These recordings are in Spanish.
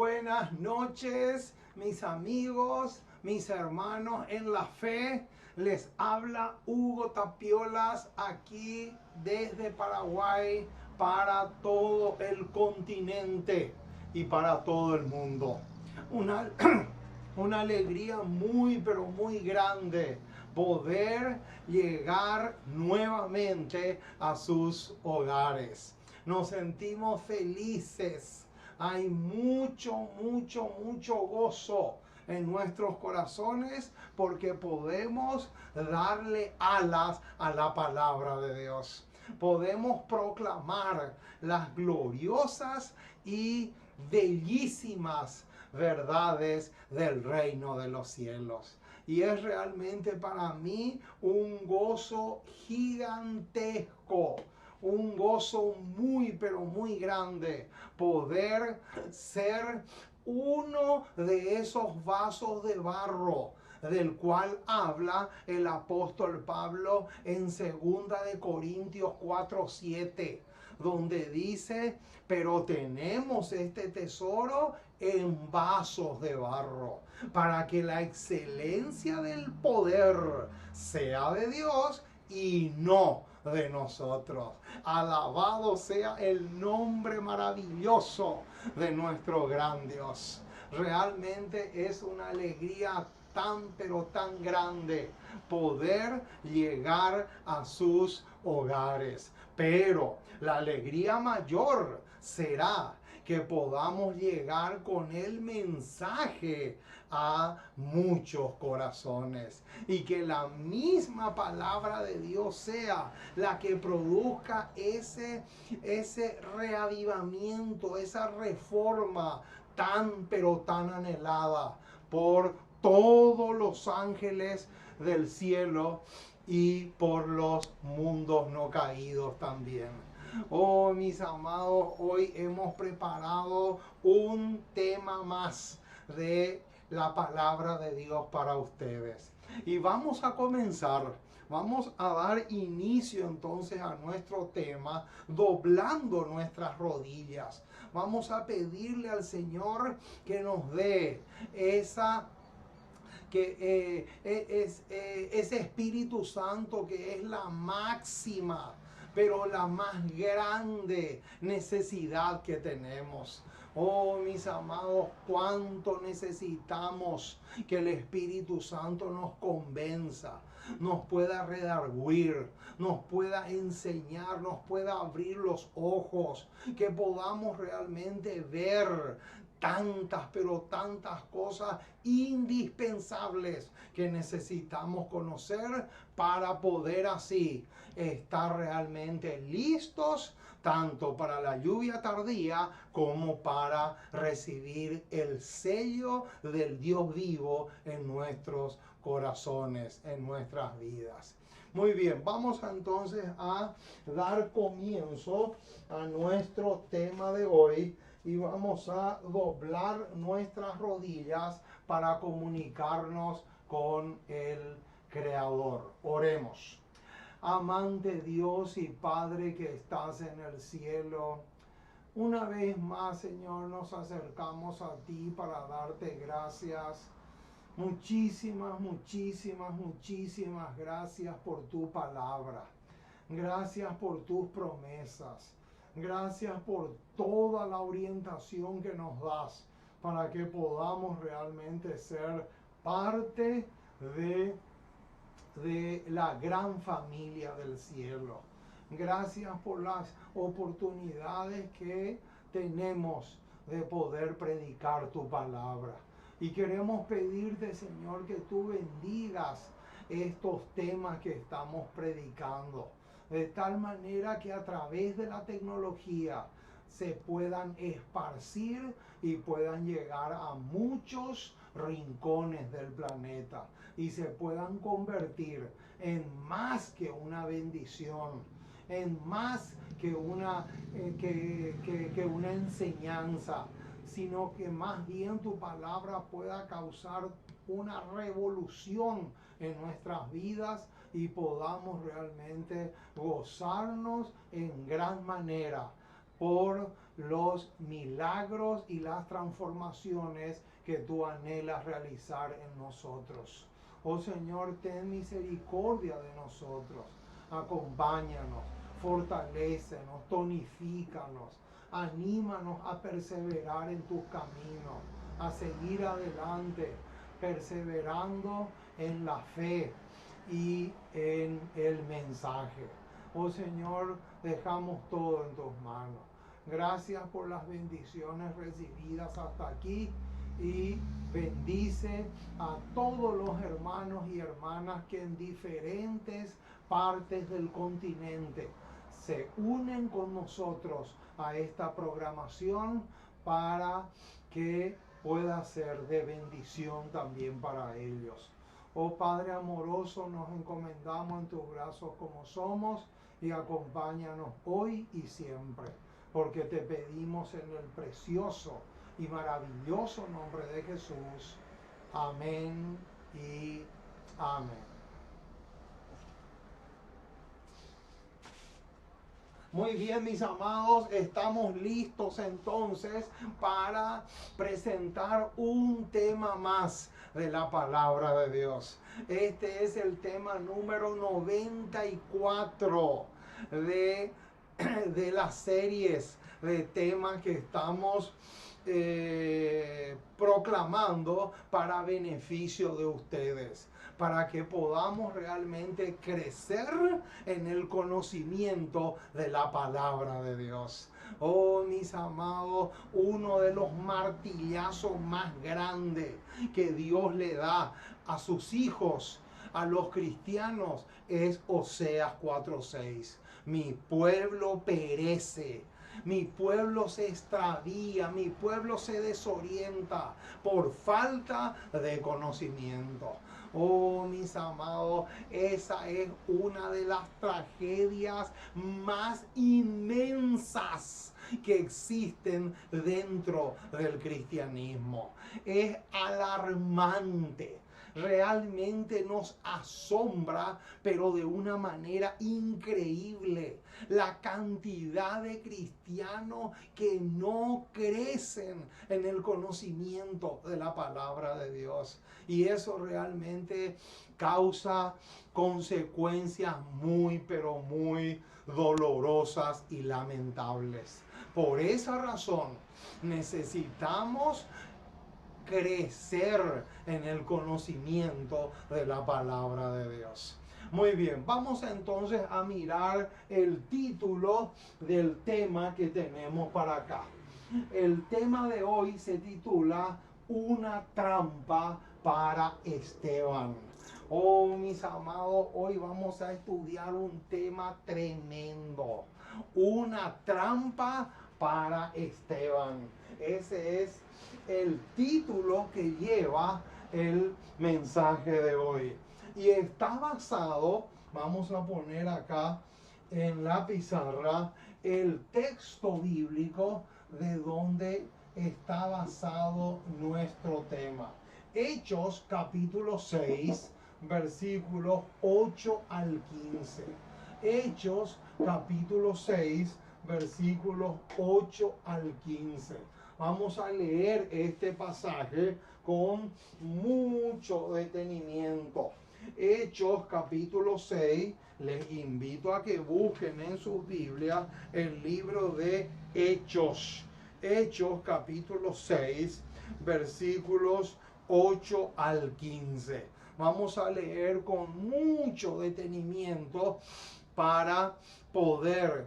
Buenas noches, mis amigos, mis hermanos en la fe. Les habla Hugo Tapiolas aquí desde Paraguay para todo el continente y para todo el mundo. Una, una alegría muy, pero muy grande poder llegar nuevamente a sus hogares. Nos sentimos felices. Hay mucho gozo en nuestros corazones porque podemos darle alas a la palabra de Dios. Podemos proclamar las gloriosas y bellísimas verdades del reino de los cielos. Y es realmente para mí un gozo gigantesco, un gozo muy, pero muy grande, poder ser uno de esos vasos de barro del cual habla el apóstol Pablo en 2 de Corintios 4:7, donde dice: pero tenemos este tesoro en vasos de barro, para que la excelencia del poder sea de Dios y no de nosotros. Alabado sea el nombre maravilloso de nuestro gran Dios. Realmente es una alegría tan pero tan grande poder llegar a sus hogares. Pero la alegría mayor será que podamos llegar con el mensaje a muchos corazones y que la misma palabra de Dios sea la que produzca ese reavivamiento, esa reforma tan pero tan anhelada por todos los ángeles del cielo y por los mundos no caídos también. Oh, mis amados, hoy hemos preparado un tema más de la palabra de Dios para ustedes. Y vamos a comenzar. Vamos a dar inicio entonces a nuestro tema doblando nuestras rodillas. Vamos a pedirle al Señor que nos dé ese Espíritu Santo que es la máxima, pero la más grande necesidad que tenemos. Oh, mis amados, cuánto necesitamos que el Espíritu Santo nos convenza, nos pueda redarguir, nos pueda enseñar, nos pueda abrir los ojos, que podamos realmente ver tantas, pero tantas cosas indispensables que necesitamos conocer para poder así estar realmente listos tanto para la lluvia tardía como para recibir el sello del Dios vivo en nuestros corazones, en nuestras vidas. Muy bien, vamos entonces a dar comienzo a nuestro tema de hoy y vamos a doblar nuestras rodillas para comunicarnos con el Creador. Oremos. Amante Dios y Padre que estás en el cielo, una vez más, Señor, nos acercamos a ti para darte gracias. Muchísimas gracias por tu palabra. Gracias por tus promesas. Gracias por toda la orientación que nos das para que podamos realmente ser parte de la gran familia del cielo. Gracias por las oportunidades que tenemos de poder predicar tu palabra. Y queremos pedirte, Señor, que tú bendigas estos temas que estamos predicando, de tal manera que a través de la tecnología se puedan esparcir y puedan llegar a muchos rincones del planeta y se puedan convertir en más que una bendición, en más que una enseñanza, sino que más bien tu palabra pueda causar una revolución en nuestras vidas y podamos realmente gozarnos en gran manera por los milagros y las transformaciones que tú anhelas realizar en nosotros. Oh Señor, ten misericordia de nosotros. Acompáñanos, fortalécenos, tonifícanos, anímanos a perseverar en tus caminos, a seguir adelante, perseverando en la fe y en el mensaje. Oh Señor, dejamos todo en tus manos. Gracias por las bendiciones recibidas hasta aquí y bendice a todos los hermanos y hermanas que en diferentes partes del continente se unen con nosotros a esta programación para que pueda ser de bendición también para ellos. Oh Padre amoroso, nos encomendamos en tus brazos como somos y acompáñanos hoy y siempre, porque te pedimos en el precioso y maravilloso nombre de Jesús. Amén y amén. Muy bien, mis amados, estamos listos entonces para presentar un tema más de la palabra de Dios. Este es el tema número 94 de las series de temas que estamos proclamando para beneficio de ustedes, para que podamos realmente crecer en el conocimiento de la palabra de Dios. Oh, mis amados, uno de los martillazos más grandes que Dios le da a sus hijos, a los cristianos, es Oseas 4:6. Mi pueblo perece, mi pueblo se extravía, mi pueblo se desorienta por falta de conocimiento. Oh, mis amados, esa es una de las tragedias más inmensas que existen dentro del cristianismo. Es alarmante. Realmente nos asombra, pero de una manera increíble, la cantidad de cristianos que no crecen en el conocimiento de la palabra de Dios. Y eso realmente causa consecuencias muy, pero muy dolorosas y lamentables. Por esa razón necesitamos crecer en el conocimiento de la palabra de Dios. Muy bien, vamos entonces a mirar el título del tema que tenemos para acá. El tema de hoy se titula Una trampa para Esteban. Oh, mis amados, hoy vamos a estudiar un tema tremendo. Una trampa para Esteban. Ese es el título que lleva el mensaje de hoy. Y está basado, vamos a poner acá en la pizarra, el texto bíblico de donde está basado nuestro tema. Hechos capítulo 6, versículos 8 al 15. Hechos capítulo 6, versículos 8 al 15. Vamos a leer este pasaje con mucho detenimiento. Hechos capítulo 6, les invito a que busquen en sus Biblias el libro de Hechos. Hechos capítulo 6, versículos 8 al 15. Vamos a leer con mucho detenimiento para poder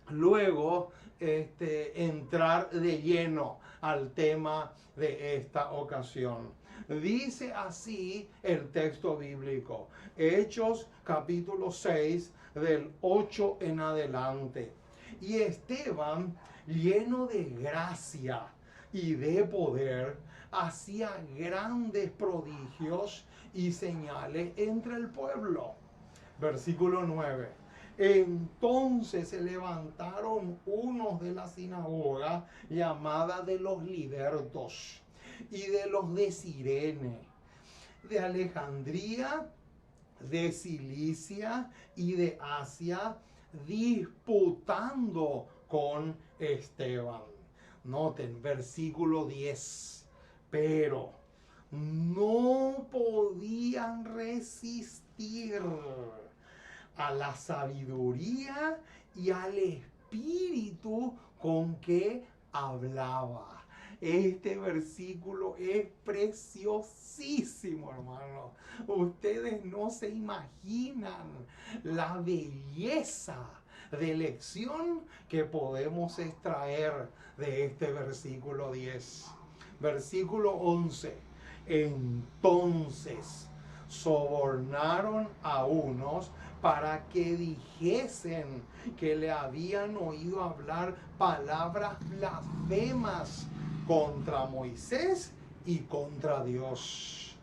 luego entrar de lleno al tema de esta ocasión. Dice así el texto bíblico, Hechos capítulo 6 del 8 en adelante. Y Esteban, lleno de gracia y de poder, hacía grandes prodigios y señales entre el pueblo. Versículo 9. Entonces se levantaron unos de la sinagoga llamada de los libertos y de los de Cirene, de Alejandría, de Cilicia y de Asia, disputando con Esteban. Noten, versículo 10. Pero no podían resistir a la sabiduría y al espíritu con que hablaba. Este versículo es preciosísimo, hermano. Ustedes no se imaginan la belleza de lección que podemos extraer de este versículo 10. Versículo 11. Entonces sobornaron a unos para que dijesen que le habían oído hablar palabras blasfemas contra Moisés y contra Dios.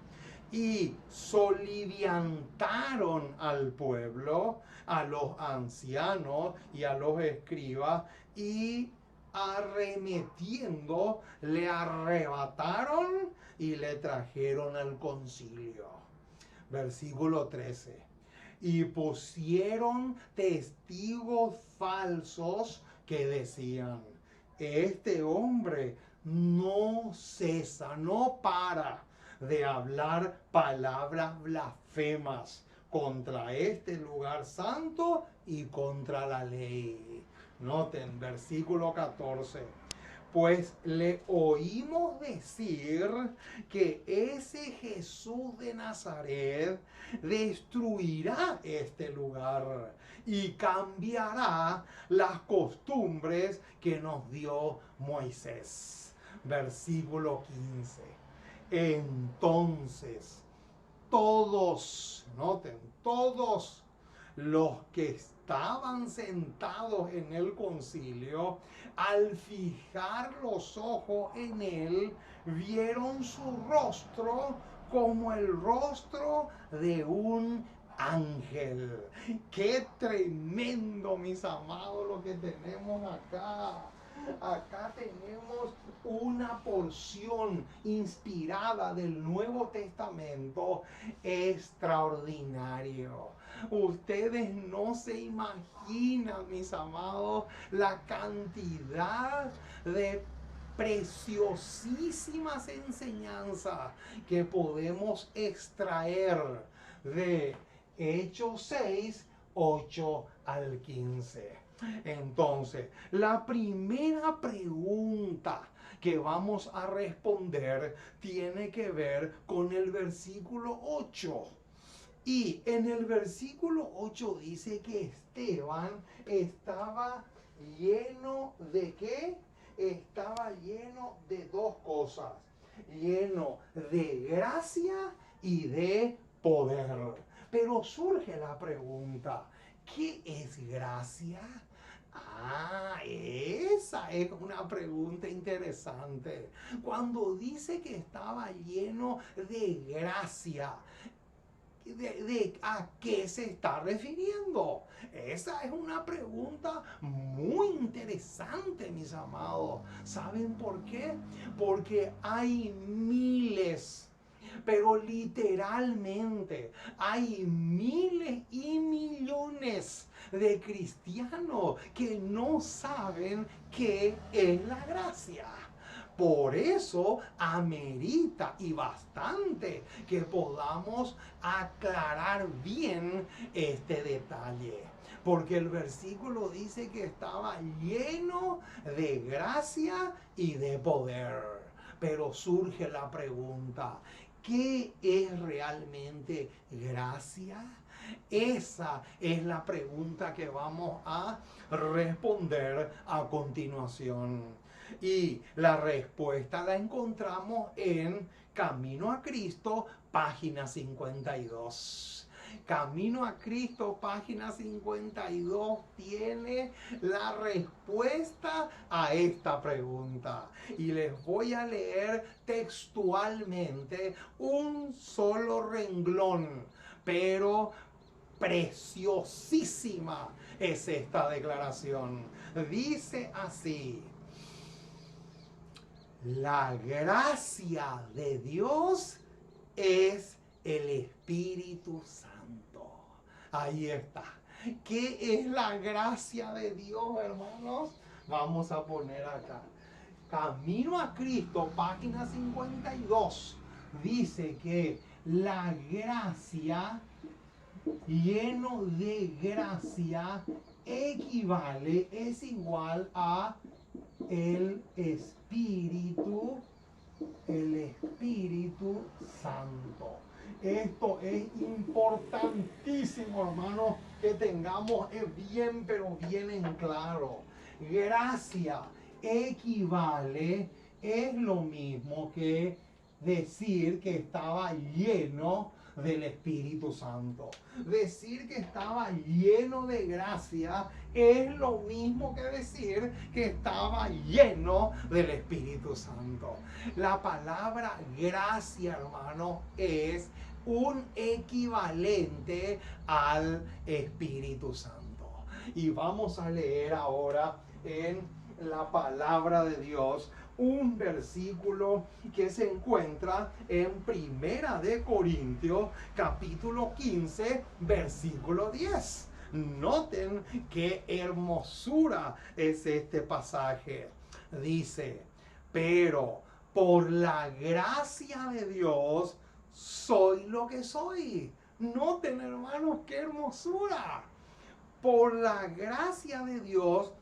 Y soliviantaron al pueblo, a los ancianos y a los escribas, y arremetiendo le arrebataron y le trajeron al concilio. Versículo 13. Y pusieron testigos falsos que decían: este hombre no cesa, no para de hablar palabras blasfemas contra este lugar santo y contra la ley. Noten, versículo 14. Pues le oímos decir que ese Jesús de Nazaret destruirá este lugar y cambiará las costumbres que nos dio Moisés. Versículo 15. Entonces, todos, noten, todos los que estaban sentados en el concilio, al fijar los ojos en él, vieron su rostro como el rostro de un ángel. Qué tremendo, mis amados, lo que tenemos acá. Acá tenemos una porción inspirada del Nuevo Testamento extraordinario. Ustedes no se imaginan, mis amados, la cantidad de preciosísimas enseñanzas que podemos extraer de Hechos 6, 8 al 15. Entonces, la primera pregunta que vamos a responder tiene que ver con el versículo 8. Y en el versículo 8 dice que Esteban estaba lleno de ¿qué? Estaba lleno de dos cosas: lleno de gracia y de poder. Pero surge la pregunta: ¿qué es gracia? Esa es una pregunta interesante. Cuando dice que estaba lleno de gracia, ¿a qué se está refiriendo? Esa es una pregunta muy interesante, mis amados. ¿Saben por qué? Porque hay miles, pero literalmente hay miles y millones de cristianos que no saben qué es la gracia. Por eso amerita y bastante que podamos aclarar bien este detalle. Porque el versículo dice que estaba lleno de gracia y de poder. Pero surge la pregunta: ¿qué es realmente gracia? Esa es la pregunta que vamos a responder a continuación. Y la respuesta la encontramos en Camino a Cristo, página 52. Camino a Cristo, página 52, tiene la respuesta a esta pregunta. Y les voy a leer textualmente un solo renglón, pero preciosísima es esta declaración. Dice así: la gracia de Dios es el Espíritu Santo. Ahí está. ¿Qué es la gracia de Dios, hermanos? Vamos a poner acá. Camino a Cristo, página 52. Dice que la gracia, lleno de gracia, equivale, es igual a el Espíritu Santo. Esto es importantísimo, hermanos, que tengamos bien, pero bien en claro. Gracia equivale, es lo mismo que decir que estaba lleno del Espíritu Santo. Decir que estaba lleno de gracia es lo mismo que decir que estaba lleno del Espíritu Santo. La palabra gracia, hermano, es un equivalente al Espíritu Santo. Y vamos a leer ahora en la palabra de Dios un versículo que se encuentra en Primera de Corintios, capítulo 15, versículo 10. Noten qué hermosura es este pasaje. Dice, pero por la gracia de Dios soy lo que soy. Noten, hermanos, qué hermosura. Por la gracia de Dios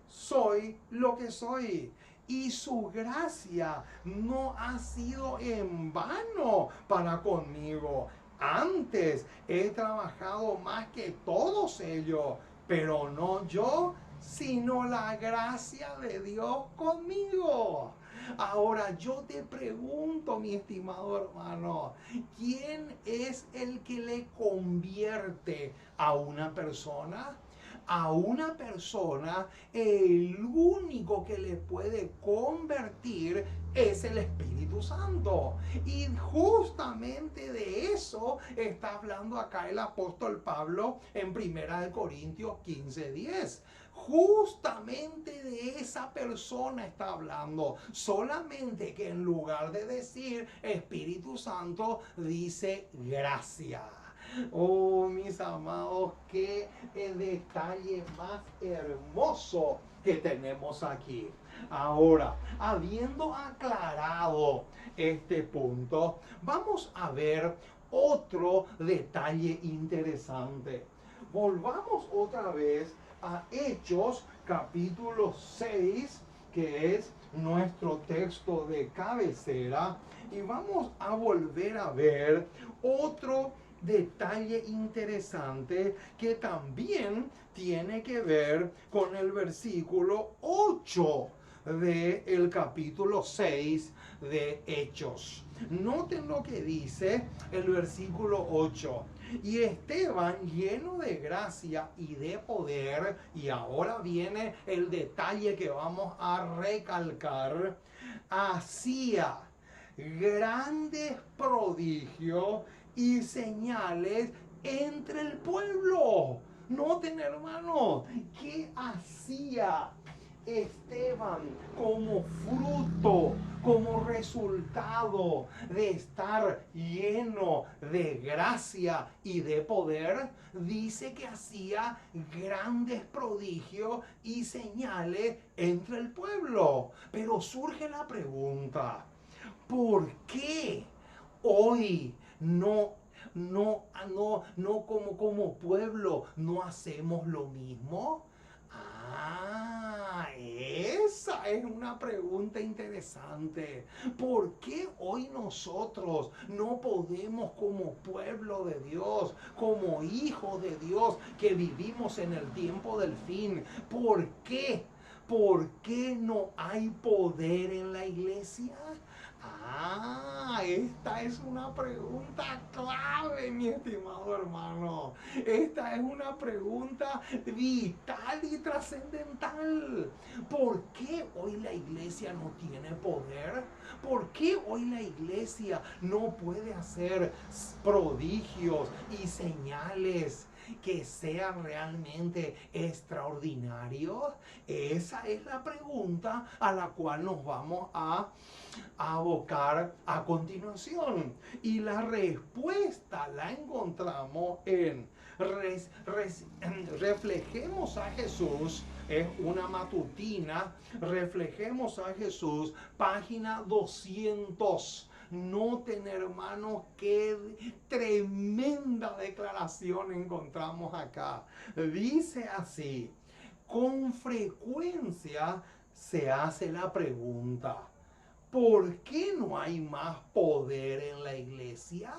soy lo que soy. Y su gracia no ha sido en vano para conmigo. Antes he trabajado más que todos ellos, pero no yo, sino la gracia de Dios conmigo. Ahora yo te pregunto, mi estimado hermano, ¿quién es el que le convierte a una persona? A una persona, el único que le puede convertir es el Espíritu Santo. Y justamente de eso está hablando acá el apóstol Pablo en 1 Corintios 15:10. Justamente de esa persona está hablando. Solamente que en lugar de decir Espíritu Santo, dice gracia. Oh, mis amados, qué detalle más hermoso que tenemos aquí. Ahora, habiendo aclarado este punto, vamos a ver otro detalle interesante. Volvamos otra vez a Hechos capítulo 6, que es nuestro texto de cabecera, y vamos a volver a ver otro detalle interesante que también tiene que ver con el versículo 8 del capítulo 6 de Hechos. Noten lo que dice el versículo 8. Y Esteban, lleno de gracia y de poder, y ahora viene el detalle que vamos a recalcar, hacía grandes prodigios y señales entre el pueblo. Noten, hermanos, ¿qué hacía Esteban como fruto, como resultado de estar lleno de gracia y de poder? Dice que hacía grandes prodigios y señales entre el pueblo. Pero surge la pregunta, ¿por qué hoy como pueblo no hacemos lo mismo? Esa es una pregunta interesante. ¿Por qué hoy nosotros no podemos, como pueblo de Dios, como hijos de Dios que vivimos en el tiempo del fin, por qué? ¿Por qué no hay poder en la iglesia? Esta es una pregunta clave, mi estimado hermano. Esta es una pregunta vital y trascendental. ¿Por qué hoy la iglesia no tiene poder? ¿Por qué hoy la iglesia no puede hacer prodigios y señales que sean realmente extraordinarios? Esa es la pregunta a la cual nos vamos a abocar a continuación. Y la respuesta la encontramos en reflejemos a Jesús. Es una matutina. Reflejemos a Jesús. Página 200. Noten, hermanos, qué tremenda declaración encontramos acá. Dice así: con frecuencia se hace la pregunta, ¿por qué no hay más poder en la iglesia?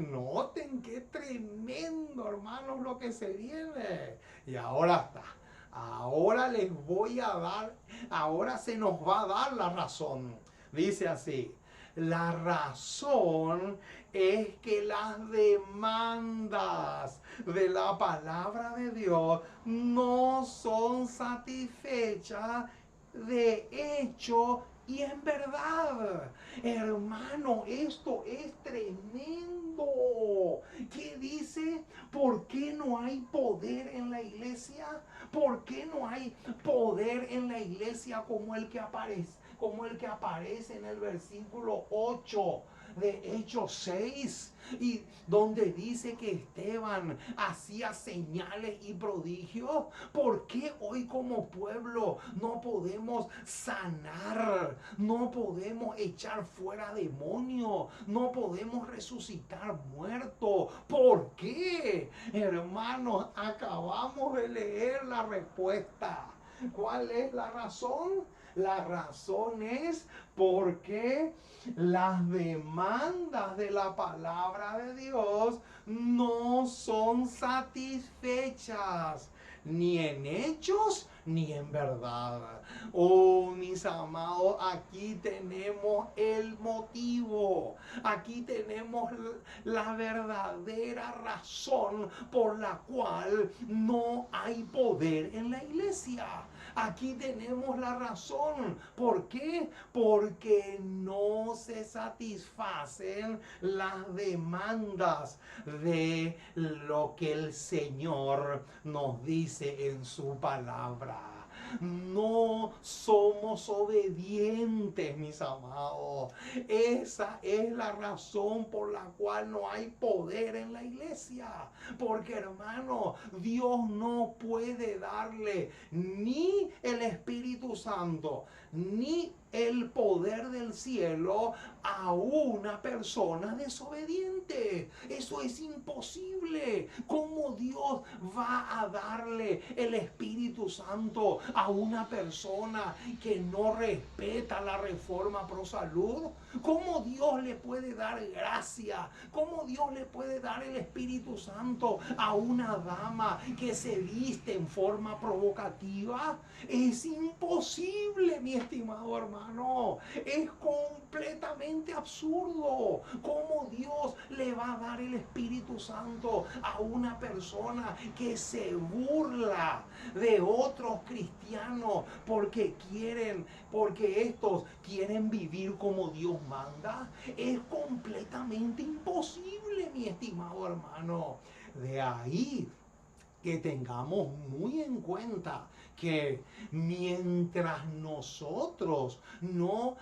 Noten qué tremendo, hermanos, lo que se viene. Y ahora está. Ahora les voy a dar, ahora se nos va a dar la razón. Dice así: la razón es que las demandas de la palabra de Dios no son satisfechas de hecho y en verdad. Hermano, esto es tremendo. ¿Qué dice? ¿Por qué no hay poder en la iglesia? ¿Por qué no hay poder en la iglesia como el que aparece? Como el que aparece en el versículo 8 de Hechos 6, y donde dice que Esteban hacía señales y prodigios. ¿Por qué hoy como pueblo no podemos sanar? No podemos echar fuera demonios, no podemos resucitar muertos. ¿Por qué? Hermanos, acabamos de leer la respuesta. ¿Cuál es la razón? La razón es porque las demandas de la palabra de Dios no son satisfechas, ni en hechos ni en verdad. Oh, mis amados, aquí tenemos el motivo. Aquí tenemos la verdadera razón por la cual no hay poder en la iglesia. Aquí tenemos la razón. ¿Por qué? Porque no se satisfacen las demandas de lo que el Señor nos dice en su palabra. No somos obedientes, mis amados. Esa es la razón por la cual no hay poder en la iglesia. Porque, hermano, Dios no puede darle ni el Espíritu Santo, ni el poder del cielo a una persona desobediente. Eso es imposible. ¿Cómo Dios va a darle el Espíritu Santo a una persona que no respeta la reforma pro salud? ¿Cómo Dios le puede dar gracia? ¿Cómo Dios le puede dar el Espíritu Santo a una dama que se viste en forma provocativa? Es imposible, mi estimado hermano. Es completamente absurdo. ¿Cómo Dios le va a dar el Espíritu Santo a una persona que se burla de otros cristianos porque estos quieren vivir como Dios manda? Es completamente imposible, mi estimado hermano. De ahí que tengamos muy en cuenta que mientras nosotros no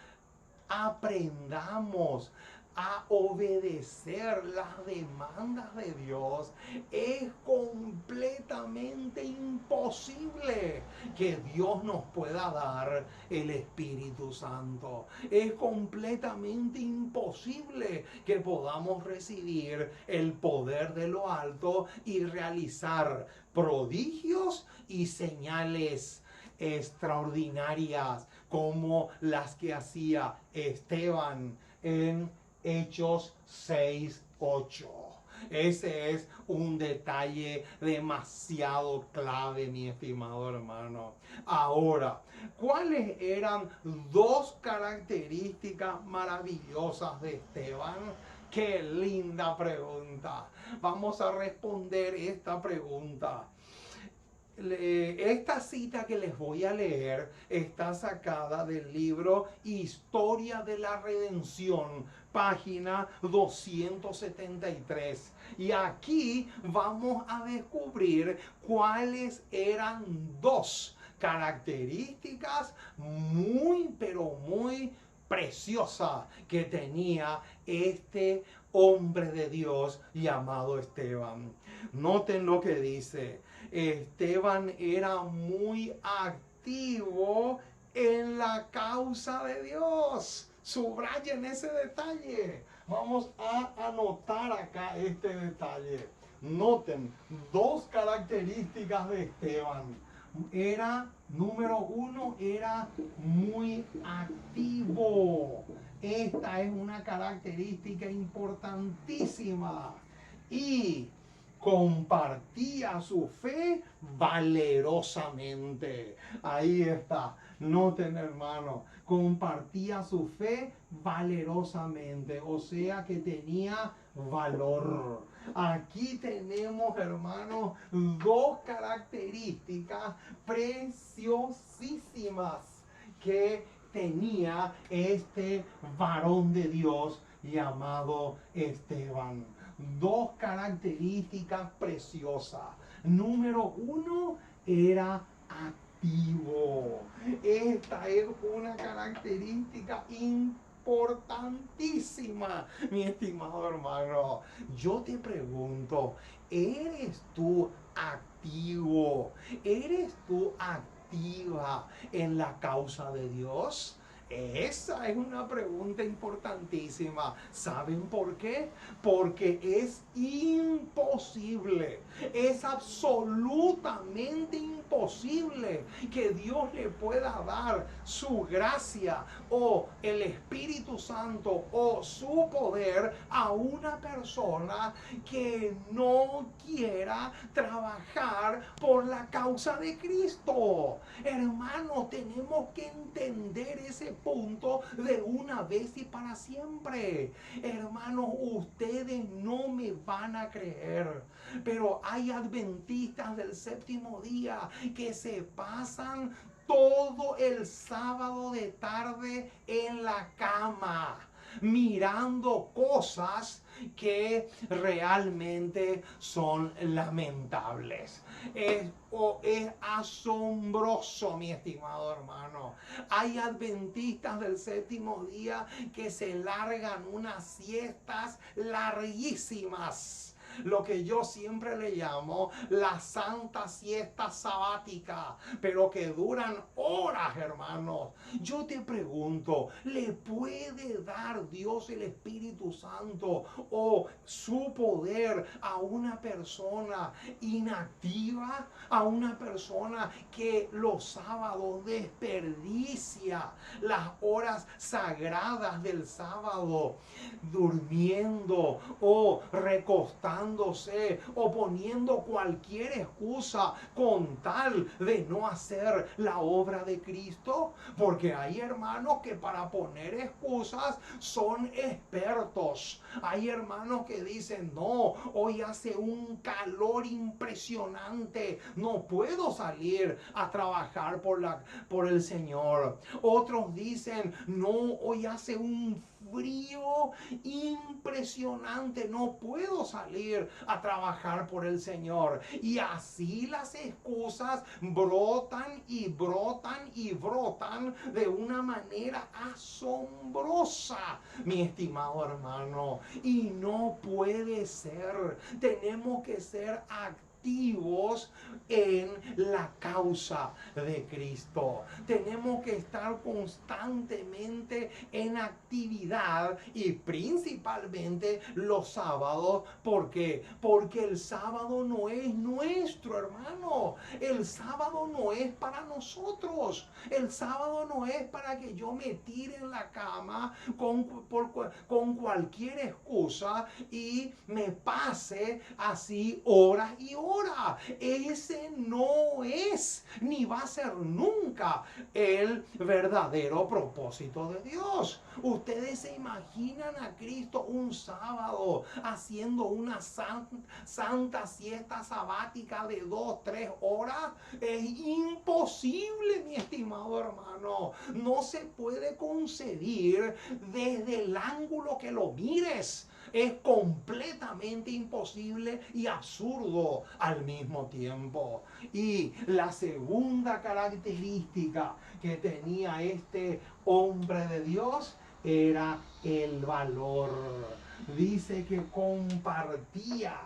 aprendamos a obedecer las demandas de Dios, es completamente imposible que Dios nos pueda dar el Espíritu Santo. Es completamente imposible que podamos recibir el poder de lo alto y realizar prodigios y señales extraordinarias como las que hacía Esteban en Hechos 6:8. Ese es un detalle demasiado clave, mi estimado hermano. Ahora, ¿cuáles eran dos características maravillosas de Esteban? Qué linda pregunta. Vamos a responder esta pregunta. Esta cita que les voy a leer está sacada del libro Historia de la Redención, página 273. Y aquí vamos a descubrir cuáles eran dos características muy, pero muy preciosa que tenía este hombre de Dios llamado Esteban. Noten lo que dice. Esteban era muy activo en la causa de Dios. Subrayen ese detalle. Vamos a anotar acá este detalle. Noten dos características de Esteban. Número uno, era muy activo. Esta es una característica importantísima. Y compartía su fe valerosamente. Ahí está. Noten, hermano, compartía su fe valerosamente, o sea que tenía valor. Aquí tenemos, hermanos, dos características preciosísimas que tenía este varón de Dios llamado Esteban. Dos características preciosas. Número uno, era activo. Esta es una característica importantísima, mi estimado hermano. Yo te pregunto, ¿eres tú activo? ¿Eres tú activa en la causa de Dios? Esa es una pregunta importantísima. ¿Saben por qué? Porque es imposible, es absolutamente imposible que Dios le pueda dar su gracia o el Espíritu Santo o su poder a una persona que no quiera trabajar por la causa de Cristo. Hermanos, tenemos que entender ese punto de una vez y para siempre. Hermanos, ustedes no me van a creer, pero hay adventistas del séptimo día que se pasan todo el sábado de tarde en la cama, mirando cosas que realmente son lamentables. Es asombroso, mi estimado hermano. Hay adventistas del séptimo día que se largan unas siestas larguísimas, lo que yo siempre le llamo la santa siesta sabática, pero que duran horas, hermanos. Yo te pregunto, ¿le puede dar Dios el Espíritu Santo o su poder a una persona inactiva, a una persona que los sábados desperdicia las horas sagradas del sábado durmiendo o recostándose o poniendo cualquier excusa con tal de no hacer la obra de Cristo? Porque hay hermanos que para poner excusas son expertos. Hay hermanos que dicen, no, hoy hace un calor impresionante, no puedo salir a trabajar por el Señor. Otros dicen, no, hoy hace un frío impresionante, no puedo salir a trabajar por el Señor. Y así las excusas brotan y brotan y brotan de una manera asombrosa, mi estimado hermano. Y no puede ser. Tenemos que ser activos en la causa de Cristo. Tenemos que estar constantemente en actividad y principalmente los sábados. ¿Por qué? Porque el sábado no es nuestro, hermano. El sábado no es para nosotros. El sábado no es para que yo me tire en la cama con cualquier excusa y me pase así horas y horas. Ese no es ni va a ser nunca el verdadero propósito de Dios. Ustedes se imaginan a Cristo un sábado haciendo una santa siesta sabática de 2-3 horas. Es imposible, mi estimado hermano. No se puede concebir desde el ángulo que lo mires. Es completamente imposible y absurdo al mismo tiempo. Y la segunda característica que tenía este hombre de Dios era el valor. dice que compartía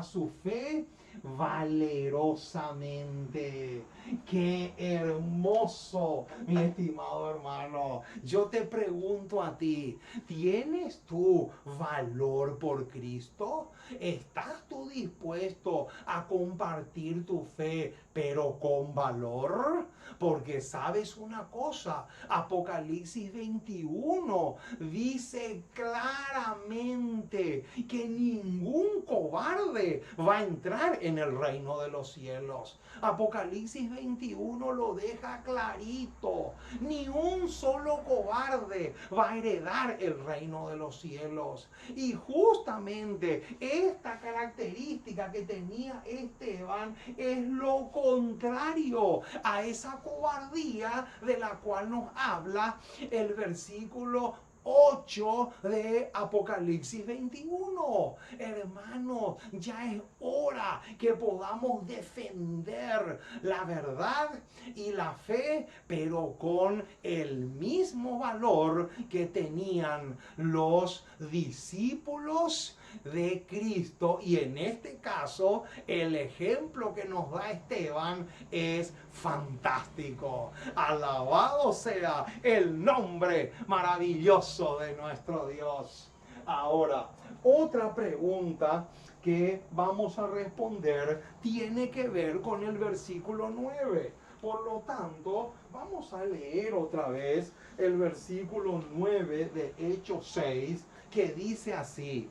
su fe valerosamente. Qué hermoso, mi estimado hermano. Yo te pregunto a ti, ¿tienes tú valor por Cristo? ¿Estás tú dispuesto a compartir tu fe, pero con valor? Porque sabes una cosa, Apocalipsis 21 dice claramente que ningún cobarde va a entrar en el reino de los cielos. Apocalipsis 21 lo deja clarito. Ni un solo cobarde va a heredar el reino de los cielos. Y justamente esta característica que tenía Esteban es lo contrario a esa cobardía de la cual nos habla el versículo 8 de Apocalipsis 21. Hermanos, ya es hora que podamos defender la verdad y la fe, pero con el mismo valor que tenían los discípulos de Cristo. Y en este caso el ejemplo que nos da Esteban es fantástico. Alabado sea el nombre maravilloso de nuestro Dios. Ahora, otra pregunta que vamos a responder tiene que ver con el versículo 9. Por lo tanto, vamos a leer otra vez el versículo 9 de Hechos 6, que dice así: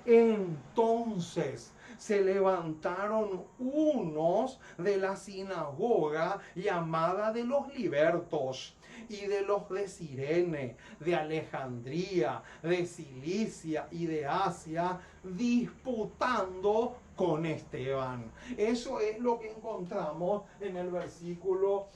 entonces se levantaron unos de la sinagoga llamada de los libertos y de los de Cirene, de Alejandría, de Cilicia y de Asia, disputando con Esteban. Eso es lo que encontramos en el versículo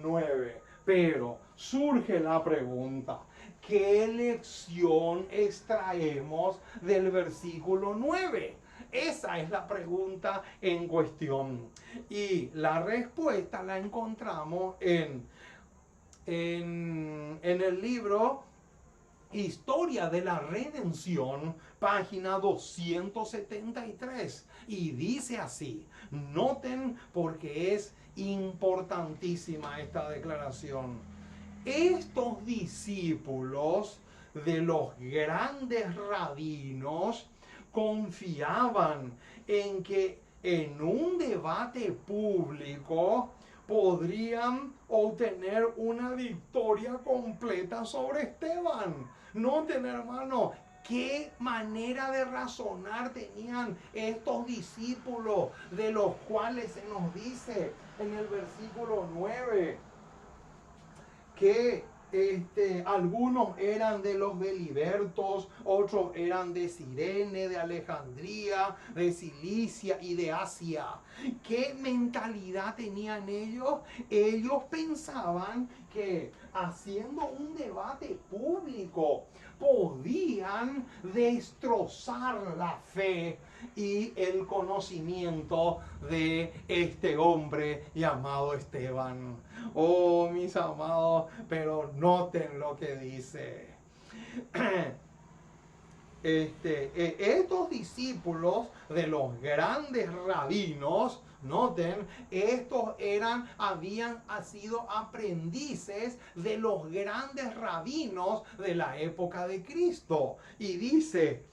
9. Pero surge la pregunta: ¿qué lección extraemos del versículo 9? Esa es la pregunta en cuestión. Y la respuesta la encontramos en el libro Historia de la Redención, página 273. Y dice así, noten porque es importantísima esta declaración: estos discípulos de los grandes rabinos confiaban en que en un debate público podrían obtener una victoria completa sobre Esteban. Noten, hermano, qué manera de razonar tenían estos discípulos, de los cuales se nos dice en el versículo 9 que algunos eran de los de libertos, otros eran de Cirene, de Alejandría, de Cilicia y de Asia. ¿Qué mentalidad tenían ellos? Ellos pensaban que haciendo un debate público podían destrozar la fe y el conocimiento de este hombre llamado Esteban. Oh, mis amados, pero noten lo que dice. Estos discípulos de los grandes rabinos, noten, estos habían sido aprendices de los grandes rabinos de la época de Cristo. Y dice,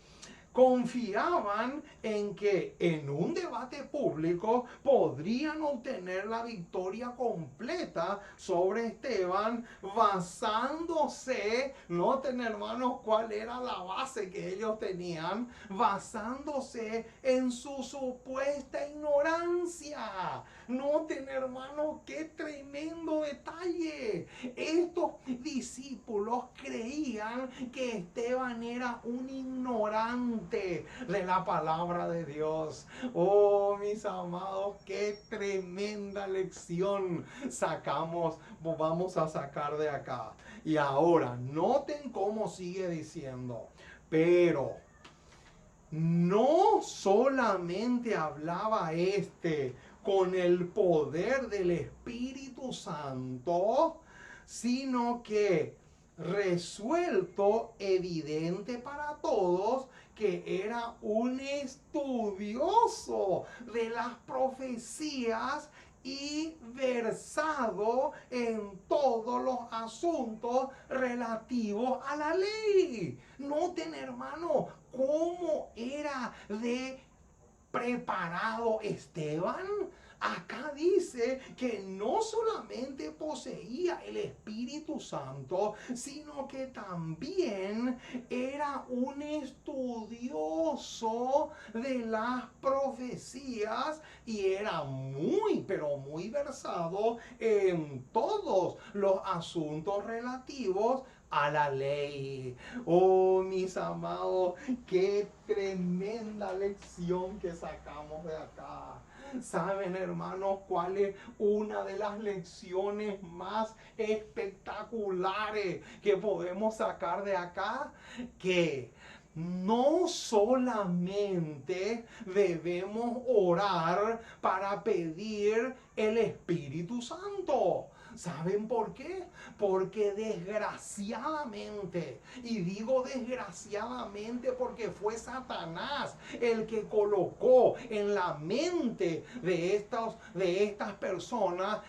confiaban en que en un debate público podrían obtener la victoria completa sobre Esteban, basándose, noten, hermanos, cuál era la base que ellos tenían, basándose en su supuesta ignorancia. Noten, hermanos, qué tremendo detalle. Estos discípulos creían que Esteban era un ignorante de la palabra de Dios. Oh, mis amados, qué tremenda lección vamos a sacar de acá. Y ahora, noten cómo sigue diciendo: pero no solamente hablaba con el poder del Espíritu Santo, sino que resuelto, evidente para todos, que era un estudioso de las profecías y versado en todos los asuntos relativos a la ley. Noten, hermano, cómo era de preparado Esteban. Acá dice que no solamente poseía el Espíritu Santo, sino que también era un estudioso de las profecías y era muy, pero muy versado en todos los asuntos relativos a la ley. Oh, mis amados, qué tremenda lección que sacamos de acá. ¿Saben, hermanos, cuál es una de las lecciones más espectaculares que podemos sacar de acá? Que no solamente debemos orar para pedir el Espíritu Santo. ¿Saben por qué? Porque desgraciadamente, y digo desgraciadamente porque fue Satanás el que colocó en la mente de estas personas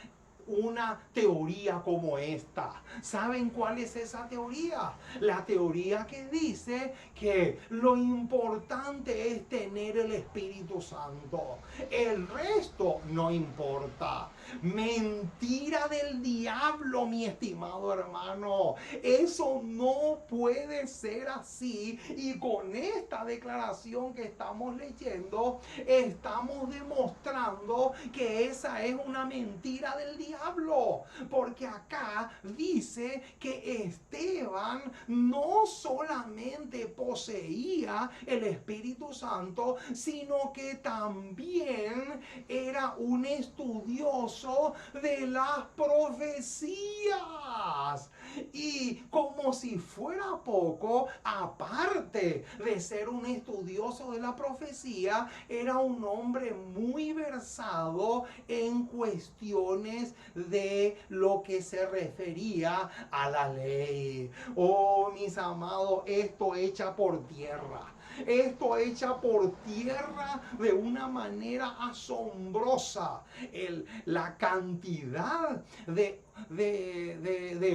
una teoría como esta. ¿Saben cuál es esa teoría? La teoría que dice que lo importante es tener el Espíritu Santo. El resto no importa. Mentira del diablo, mi estimado hermano. Eso no puede ser así. Y con esta declaración que estamos leyendo, estamos demostrando que esa es una mentira del diablo. Porque acá dice que Esteban no solamente poseía el Espíritu Santo, sino que también era un estudioso de las profecías. Y como si fuera poco, aparte de ser un estudioso de la profecía, era un hombre muy versado en cuestiones de lo que se refería a la ley. Oh, mis amados, esto echa por tierra. Esto echa por tierra de una manera asombrosa la cantidad de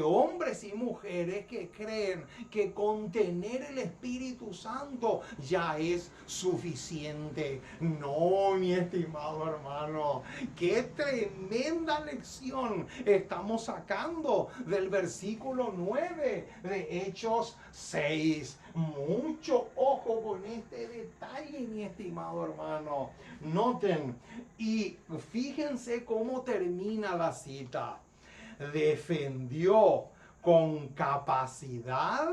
hombres y mujeres que creen que con tener el Espíritu Santo ya es suficiente. No, mi estimado hermano, qué tremenda lección estamos sacando del versículo 9 de Hechos 6. Mucho ojo con este detalle, mi estimado hermano. Noten y fíjense cómo termina la cita. Defendió con capacidad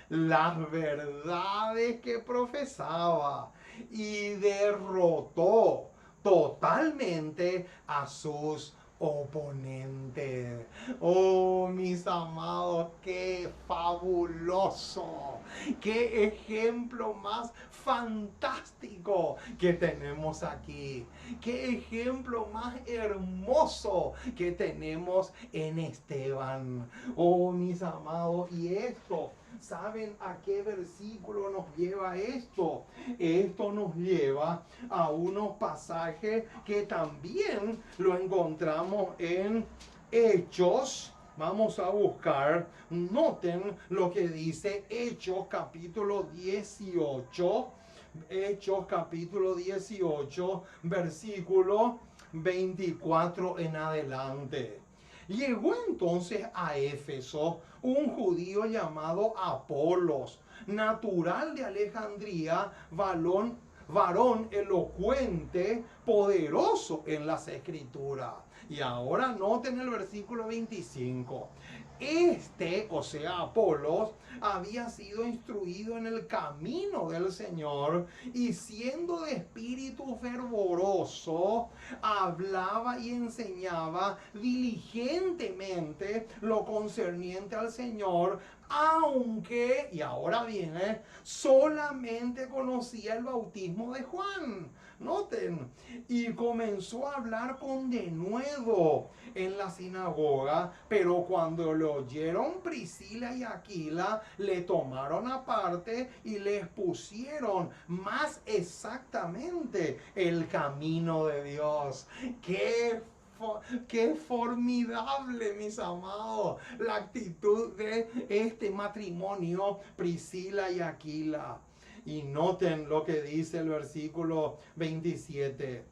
las verdades que profesaba y derrotó totalmente a sus oponentes. Oh, mis amados, qué fabuloso, qué ejemplo más fantástico que tenemos aquí, qué ejemplo más hermoso que tenemos en Esteban. Oh, mis amados, y esto, ¿saben a qué versículo nos lleva esto? Esto nos lleva a unos pasajes que también lo encontramos en Hechos. Vamos a buscar, noten lo que dice Hechos capítulo 18. Hechos capítulo 18, versículo 24 en adelante. Llegó entonces a Éfeso un judío llamado Apolos, natural de Alejandría, varón elocuente, poderoso en las escrituras. Y ahora noten el versículo 25. O sea, Apolos, había sido instruido en el camino del Señor y siendo de espíritu fervoroso, hablaba y enseñaba diligentemente lo concerniente al Señor, aunque, y ahora viene, solamente conocía el bautismo de Juan. Noten, y comenzó a hablar con denuedo en la sinagoga, pero cuando lo oyeron Priscila y Aquila, le tomaron aparte y les pusieron más exactamente el camino de Dios. ¡Qué formidable, mis amados! La actitud de este matrimonio, Priscila y Aquila. Y noten lo que dice el versículo 27.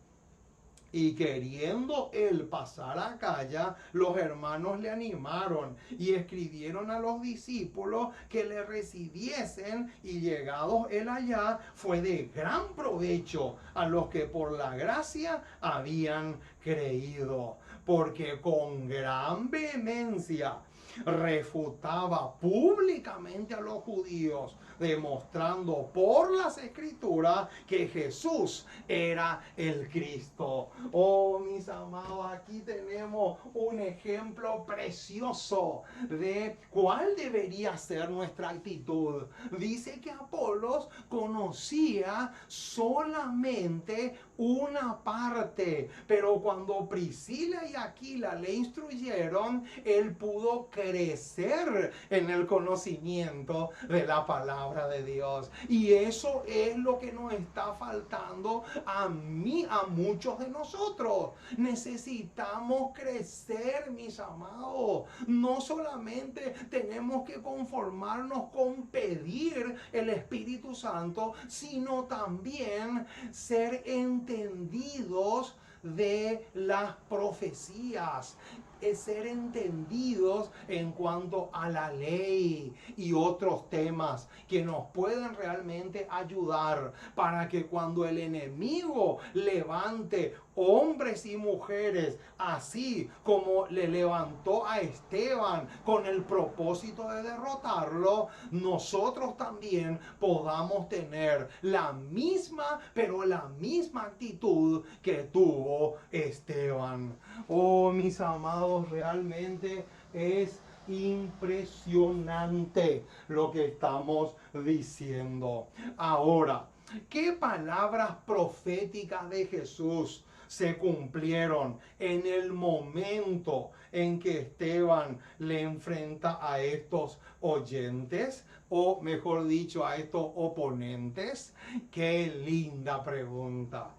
Y queriendo él pasar a Acaya, los hermanos le animaron y escribieron a los discípulos que le recibiesen, y llegados él allá, fue de gran provecho a los que por la gracia habían creído, porque con gran vehemencia refutaba públicamente a los judíos, demostrando por las escrituras que Jesús era el Cristo. Oh, mis amados, aquí tenemos un ejemplo precioso de cuál debería ser nuestra actitud. Dice que Apolos conocía solamente una parte, pero cuando Priscila y Aquila le instruyeron, él pudo crecer en el conocimiento de la palabra de Dios. Y eso es lo que nos está faltando a muchos de nosotros. Necesitamos crecer, mis amados. No solamente tenemos que conformarnos con pedir el Espíritu Santo, sino también ser entendidos de las profecías, es ser entendidos en cuanto a la ley y otros temas que nos pueden realmente ayudar para que cuando el enemigo levante hombres y mujeres, así como le levantó a Esteban con el propósito de derrotarlo, nosotros también podamos tener la misma, pero la misma actitud que tuvo Esteban. Oh, mis amados, realmente es impresionante lo que estamos diciendo. Ahora, ¿qué palabras proféticas de Jesús se cumplieron en el momento en que Esteban le enfrenta a estos oyentes, o mejor dicho, a estos oponentes? Qué linda pregunta.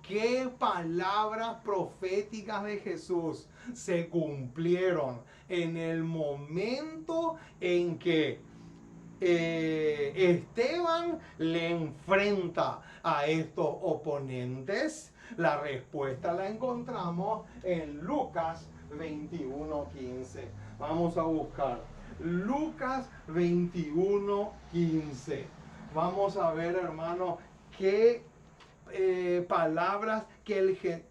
¿Qué palabras proféticas de Jesús se cumplieron en el momento en que Esteban le enfrenta a estos oponentes? La respuesta la encontramos en Lucas 21:15. Vamos a buscar Lucas 21:15. Vamos a ver, hermano, qué palabras que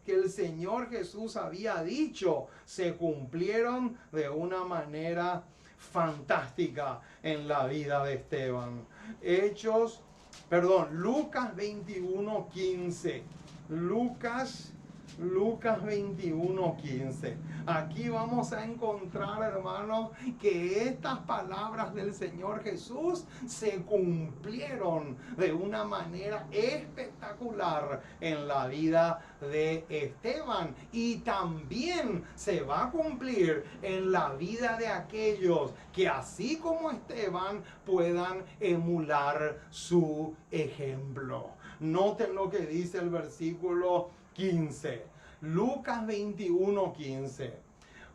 el Señor Jesús había dicho se cumplieron de una manera fantástica en la vida de Esteban. Lucas 21:15. Lucas 21:15. Aquí vamos a encontrar, hermanos, que estas palabras del Señor Jesús se cumplieron de una manera espectacular en la vida de Esteban, y también se va a cumplir en la vida de aquellos que, así como Esteban, puedan emular su ejemplo. Noten lo que dice el versículo 15. Lucas 21:15.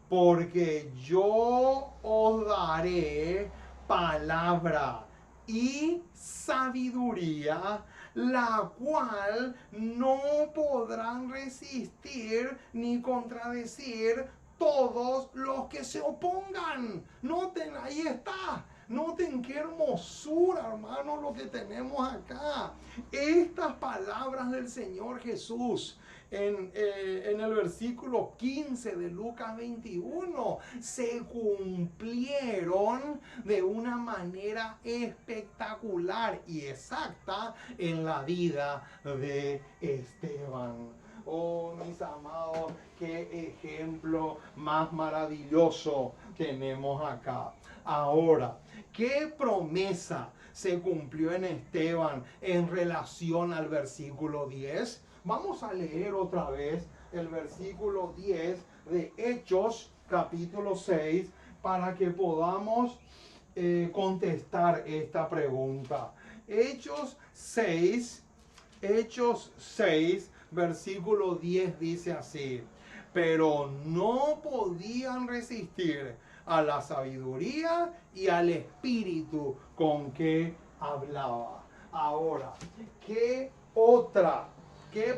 Porque yo os daré palabra y sabiduría, la cual no podrán resistir ni contradecir todos los que se opongan. Noten, ahí está. Noten qué hermosura, hermano, lo que tenemos acá. Estas palabras del Señor Jesús en el versículo 15 de Lucas 21 se cumplieron de una manera espectacular y exacta en la vida de Esteban. Oh, mis amados, qué ejemplo más maravilloso tenemos acá. Ahora, ¿qué promesa se cumplió en Esteban en relación al versículo 10? Vamos a leer otra vez el versículo 10 de Hechos, capítulo 6, para que podamos contestar esta pregunta. Hechos 6, versículo 10 dice así: pero no podían resistir a la sabiduría y al espíritu con que hablaba. Ahora, ¿qué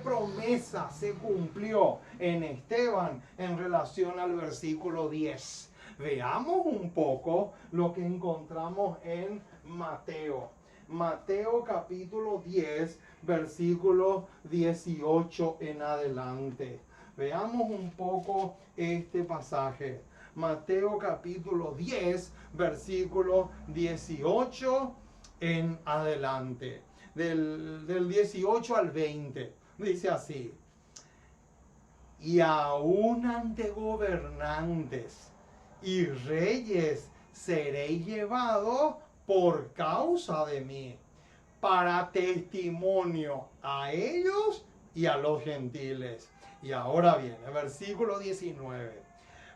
promesa se cumplió en Esteban en relación al versículo 10? Veamos un poco lo que encontramos en Mateo. Mateo capítulo 10, versículo 18 en adelante. Veamos un poco este pasaje. Mateo capítulo 10, versículo 18 en adelante. Del 18 al 20. Dice así: y aún ante gobernantes y reyes seréis llevados por causa de mí, para testimonio a ellos y a los gentiles. Y ahora viene, versículo 19.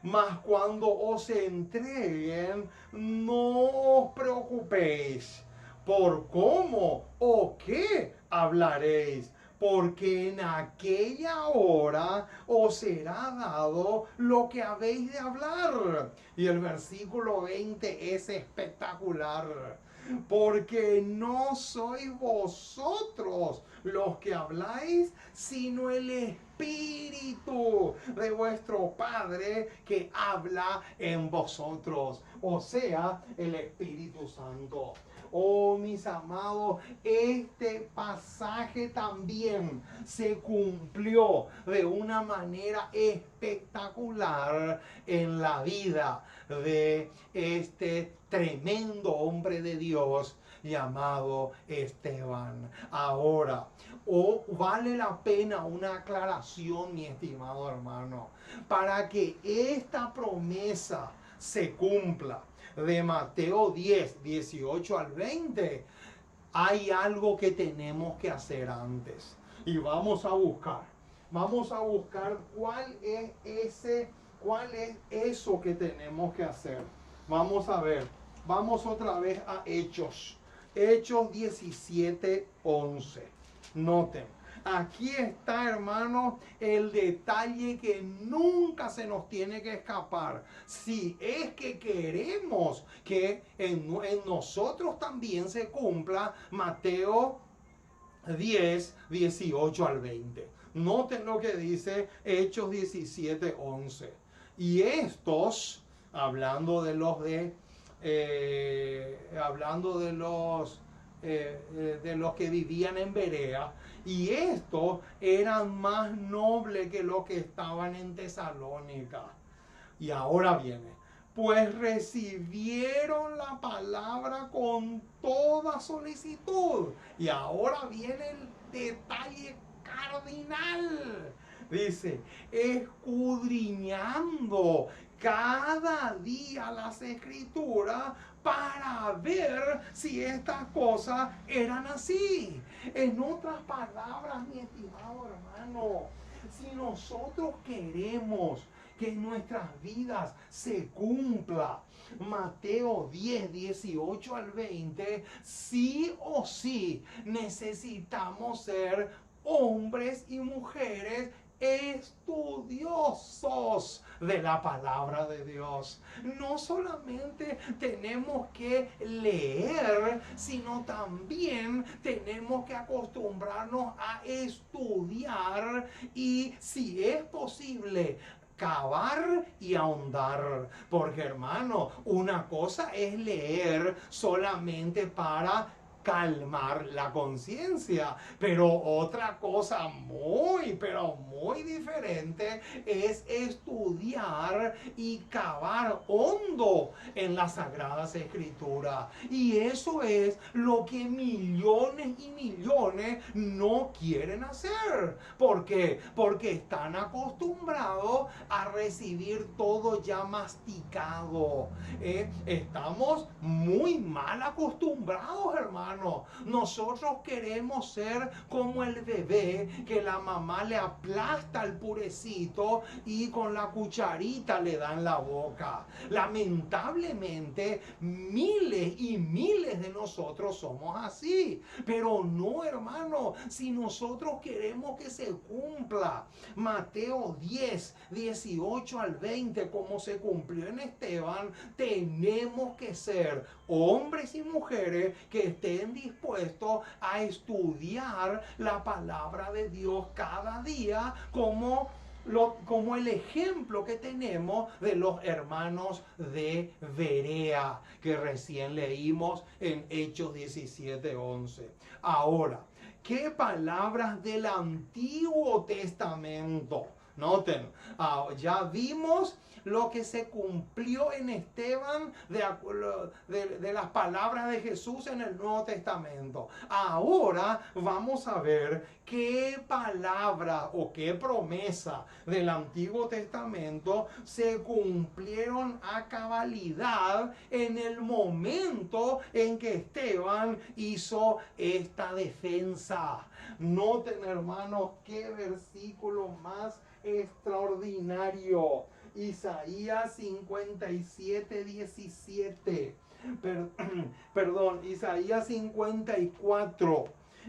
Mas cuando os entreguen, no os preocupéis por cómo o qué hablaréis, porque en aquella hora os será dado lo que habéis de hablar. Y el versículo 20 es espectacular. Porque no sois vosotros los que habláis, sino el Espíritu de vuestro Padre que habla en vosotros. O sea, el Espíritu Santo. Oh, mis amados, este pasaje también se cumplió de una manera espectacular en la vida de este tremendo hombre de Dios llamado Esteban. Ahora, vale la pena una aclaración, mi estimado hermano, para que esta promesa se cumpla de Mateo 10, 18 al 20, hay algo que tenemos que hacer antes. Y vamos a buscar cuál es eso que tenemos que hacer. Vamos a ver, vamos otra vez a Hechos 17, 11. Noten, aquí está, hermano, el detalle que nunca se nos tiene que escapar. Si es que queremos que en nosotros también se cumpla Mateo 10, 18 al 20. Noten lo que dice Hechos 17, 11. Y estos, hablando de los que vivían en Berea, y estos eran más nobles que los que estaban en Tesalónica. Y ahora viene: pues recibieron la palabra con toda solicitud. Y ahora viene el detalle cardinal. Dice, escudriñando cada día las escrituras para ver si estas cosas eran así. En otras palabras, mi estimado hermano, si nosotros queremos que en nuestras vidas se cumpla Mateo 10, 18 al 20, sí o sí necesitamos ser hombres y mujeres estudiosos de la palabra de Dios. No solamente tenemos que leer, sino también tenemos que acostumbrarnos a estudiar y, si es posible, cavar y ahondar. Porque, hermano, una cosa es leer solamente para calmar la conciencia. Pero otra cosa pero muy diferente es estudiar y cavar hondo en las Sagradas Escrituras. Y eso es lo que millones y millones no quieren hacer. ¿Por qué? Porque están acostumbrados a recibir todo ya masticado. Estamos muy mal acostumbrados, hermanos. Nosotros queremos ser como el bebé que la mamá le aplasta el purecito y con la cucharita le da en la boca. Lamentablemente, miles y miles de nosotros somos así. Pero no, hermano, si nosotros queremos que se cumpla Mateo 10, 18 al 20, como se cumplió en Esteban, tenemos que ser hombres y mujeres que estén dispuestos a estudiar la palabra de Dios cada día como el ejemplo que tenemos de los hermanos de Berea, que recién leímos en Hechos 17:11. Ahora, ¿qué palabras del Antiguo Testamento? Noten, ya vimos lo que se cumplió en Esteban de las palabras de Jesús en el Nuevo Testamento. Ahora vamos a ver qué palabra o qué promesa del Antiguo Testamento se cumplieron a cabalidad en el momento en que Esteban hizo esta defensa. Noten, hermanos, qué versículo más extraordinario. Isaías 57, 17. Perdón, Isaías 54.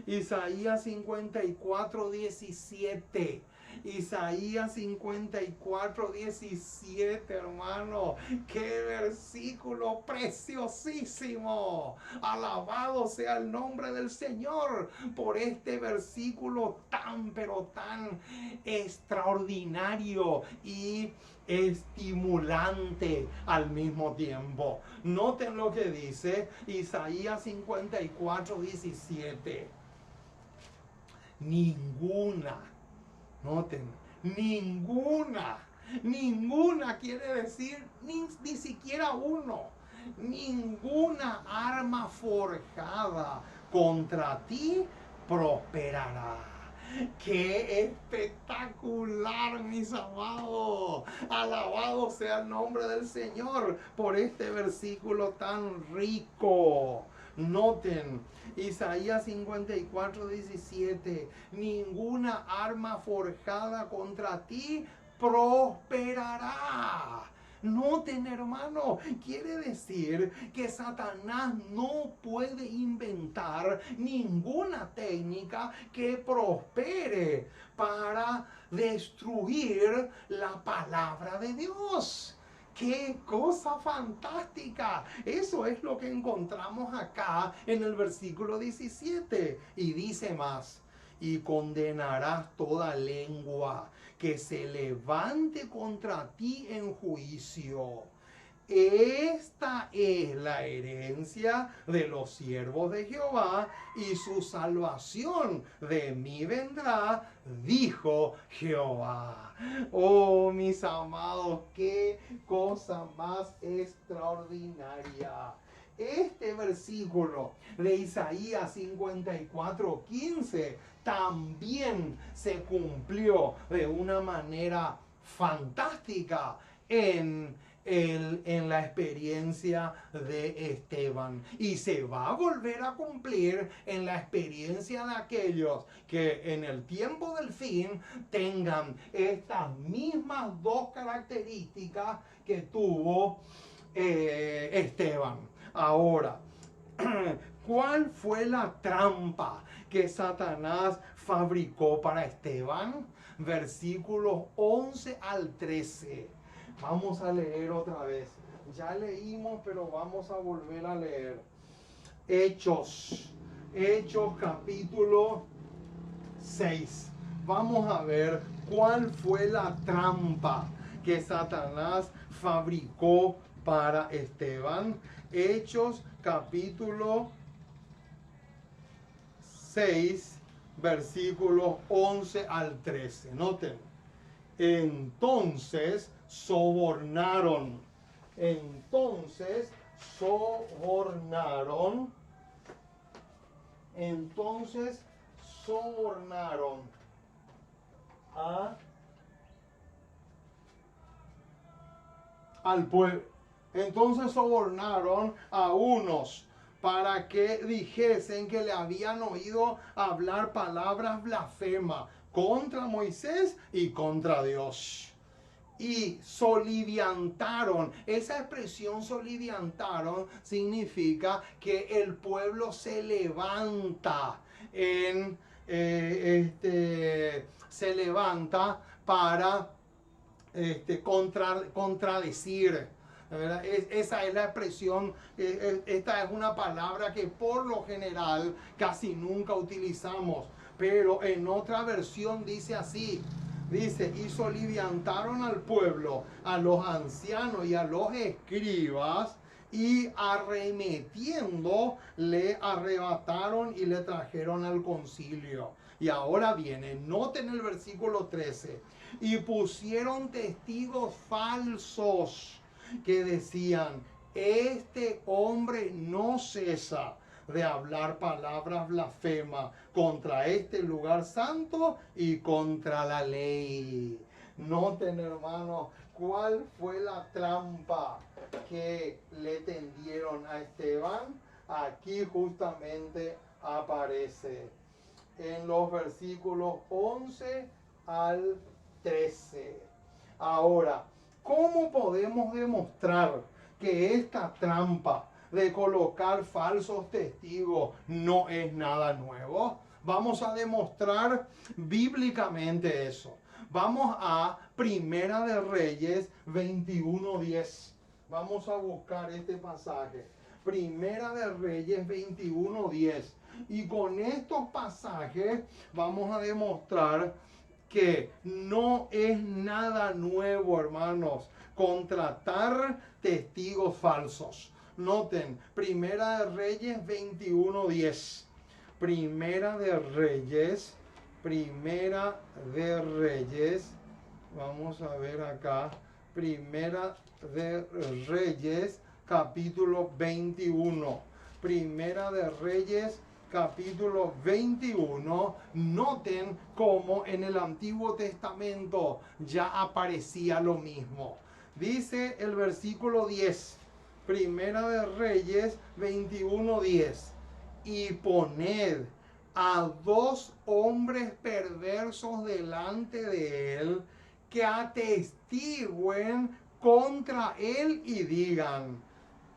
Isaías 54, 17. Isaías 54, 17, hermano. Qué versículo preciosísimo. Alabado sea el nombre del Señor por este versículo tan, pero tan extraordinario y estimulante al mismo tiempo. Noten lo que dice Isaías 54, 17. Noten, ninguna quiere decir ni siquiera uno. Ninguna arma forjada contra ti prosperará. ¡Qué espectacular, mis amados! Alabado sea el nombre del Señor por este versículo tan rico. Noten, Isaías 54, 17. Ninguna arma forjada contra ti prosperará. Noten, hermano, quiere decir que Satanás no puede inventar ninguna técnica que prospere para destruir la palabra de Dios. ¡Qué cosa fantástica! Eso es lo que encontramos acá en el versículo 17. Y dice más: y condenarás toda lengua que se levante contra ti en juicio. Esta es la herencia de los siervos de Jehová, y su salvación de mí vendrá, dijo Jehová. Oh, mis amados, qué cosa más extraordinaria. Este versículo de Isaías 54:15 también se cumplió de una manera fantástica en la experiencia de Esteban, y se va a volver a cumplir en la experiencia de aquellos que en el tiempo del fin tengan estas mismas dos características que tuvo Esteban. Ahora, ¿cuál fue la trampa que Satanás fabricó para Esteban? Versículos 11 al 13. Vamos a leer otra vez. Ya leímos, pero vamos a volver a leer. Hechos capítulo 6. Vamos a ver cuál fue la trampa que Satanás fabricó para Esteban. Hechos capítulo 6, versículos 11 al 13. Noten. Entonces sobornaron. Entonces sobornaron. Entonces sobornaron al pueblo. Entonces sobornaron a unos para que dijesen que le habían oído hablar palabras blasfemas contra Moisés y contra Dios. Y soliviantaron. Esa expresión soliviantaron significa que el pueblo se levanta se levanta para contradecir. ¿Verdad? Esa es la expresión. Esta es una palabra que por lo general casi nunca utilizamos, pero en otra versión dice así. Dice, y soliviantaron al pueblo, a los ancianos y a los escribas, y arremetiendo le arrebataron y le trajeron al concilio. Y ahora viene, noten el versículo 13, y pusieron testigos falsos que decían, este hombre no cesa de hablar palabras blasfemas contra este lugar santo y contra la ley. Noten, hermanos, cuál fue la trampa que le tendieron a Esteban. Aquí justamente aparece en los versículos 11 al 13. Ahora, ¿cómo podemos demostrar que esta trampa de colocar falsos testigos no es nada nuevo? Vamos a demostrar bíblicamente eso. Vamos a Primera de Reyes 21:10. Vamos a buscar este pasaje. Primera de Reyes 21:10. Y con estos pasajes vamos a demostrar que no es nada nuevo, hermanos, contratar testigos falsos. Noten, Primera de Reyes 21:10. Primera de Reyes, vamos a ver acá, Primera de Reyes, capítulo 21. Primera de Reyes, capítulo 21, noten cómo en el Antiguo Testamento ya aparecía lo mismo. Dice el versículo 10, Primera de Reyes 21:10, y poned a 2 hombres perversos delante de él que atestiguen contra él y digan,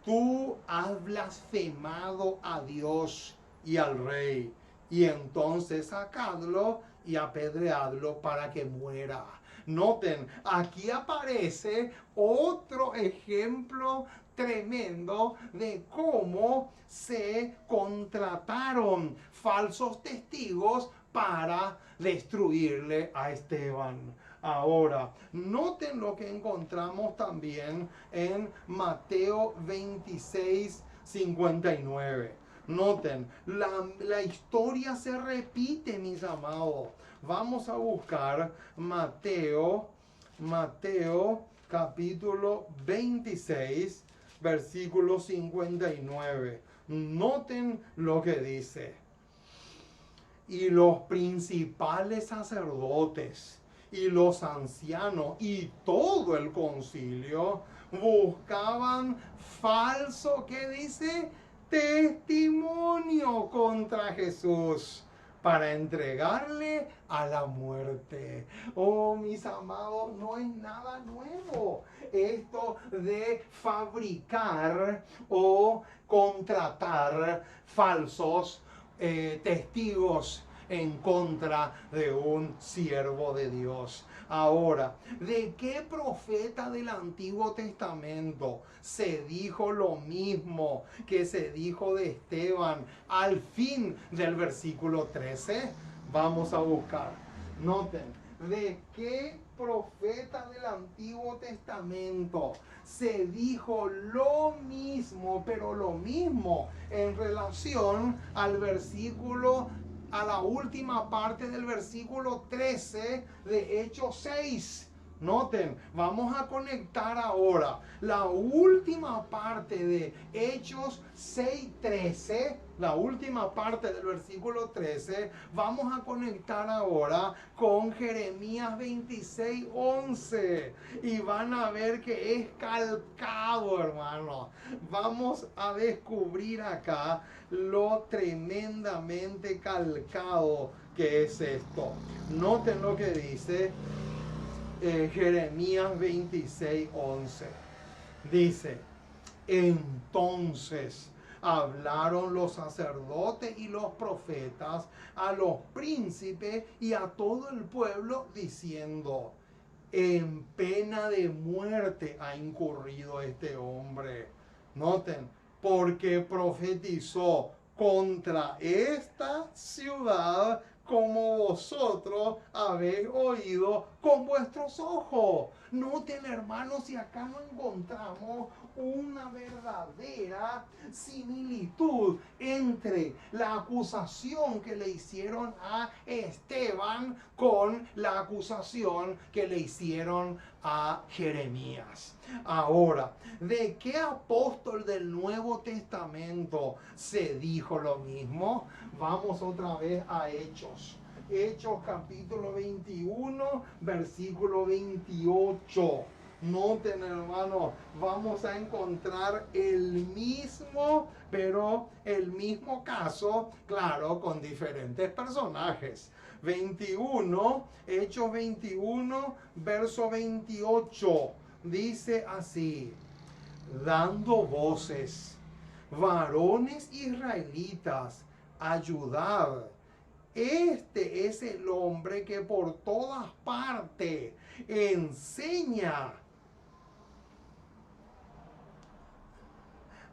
tú has blasfemado a Dios y al rey, y entonces sacadlo y apedreadlo para que muera. Noten, aquí aparece otro ejemplo tremendo de cómo se contrataron falsos testigos para destruirle a Esteban. Ahora, noten lo que encontramos también en Mateo 26:59. Noten, la historia se repite, mis amados. Vamos a buscar Mateo capítulo 26, versículo 59. Noten lo que dice. Y los principales sacerdotes y los ancianos y todo el concilio buscaban falso, ¿qué dice? Testimonio contra Jesús para entregarle a la muerte. Oh, mis amados, no es nada nuevo esto de fabricar o contratar falsos testigos en contra de un siervo de Dios. Ahora, ¿de qué profeta del Antiguo Testamento se dijo lo mismo que se dijo de Esteban al fin del versículo 13? Vamos a buscar. Noten, ¿de qué profeta del Antiguo Testamento se dijo lo mismo, pero lo mismo en relación al versículo a la última parte del versículo 13 de Hechos 6. Noten, vamos a conectar ahora la última parte de Hechos 6:13, la última parte del versículo 13, vamos a conectar ahora con Jeremías 26:11 y van a ver que es calcado, hermano. Vamos a descubrir acá lo tremendamente calcado que es esto. Noten lo que dice Jeremías 26:11. Dice: entonces hablaron los sacerdotes y los profetas a los príncipes y a todo el pueblo diciendo: en pena de muerte ha incurrido este hombre. Noten, porque profetizó contra esta ciudad como vosotros habéis oído con vuestros ojos. Noten, hermanos, si acá no encontramos una verdadera similitud entre la acusación que le hicieron a Esteban con la acusación que le hicieron a Jeremías. Ahora, ¿de qué apóstol del Nuevo Testamento se dijo lo mismo? Vamos otra vez a Hechos. Hechos capítulo 21, versículo 28. Noten, hermano, vamos a encontrar el mismo, pero el mismo caso, claro, con diferentes personajes. 21, Hechos 21, verso 28, dice así: dando voces, varones israelitas, ayudad. Este es el hombre que por todas partes enseña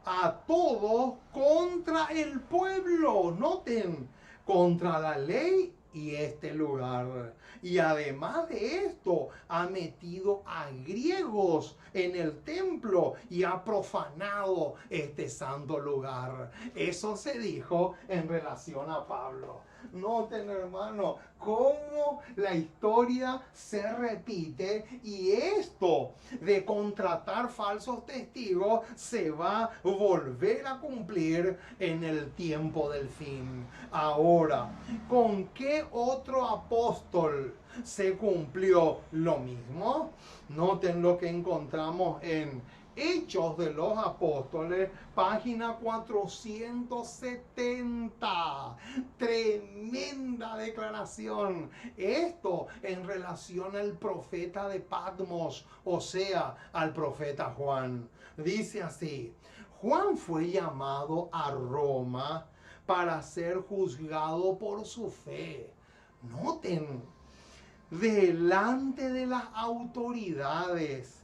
a todos contra el pueblo. Noten, contra la ley y este lugar. Y además de esto, ha metido a griegos en el templo y ha profanado este santo lugar. Eso se dijo en relación a Pablo. Noten, hermano, cómo la historia se repite, y esto de contratar falsos testigos se va a volver a cumplir en el tiempo del fin. Ahora, ¿con qué otro apóstol se cumplió lo mismo? Noten lo que encontramos en Hechos de los Apóstoles, página 470. Tremenda declaración. Esto en relación al profeta de Patmos, o sea, al profeta Juan. Dice así: Juan fue llamado a Roma para ser juzgado por su fe. Noten, delante de las autoridades,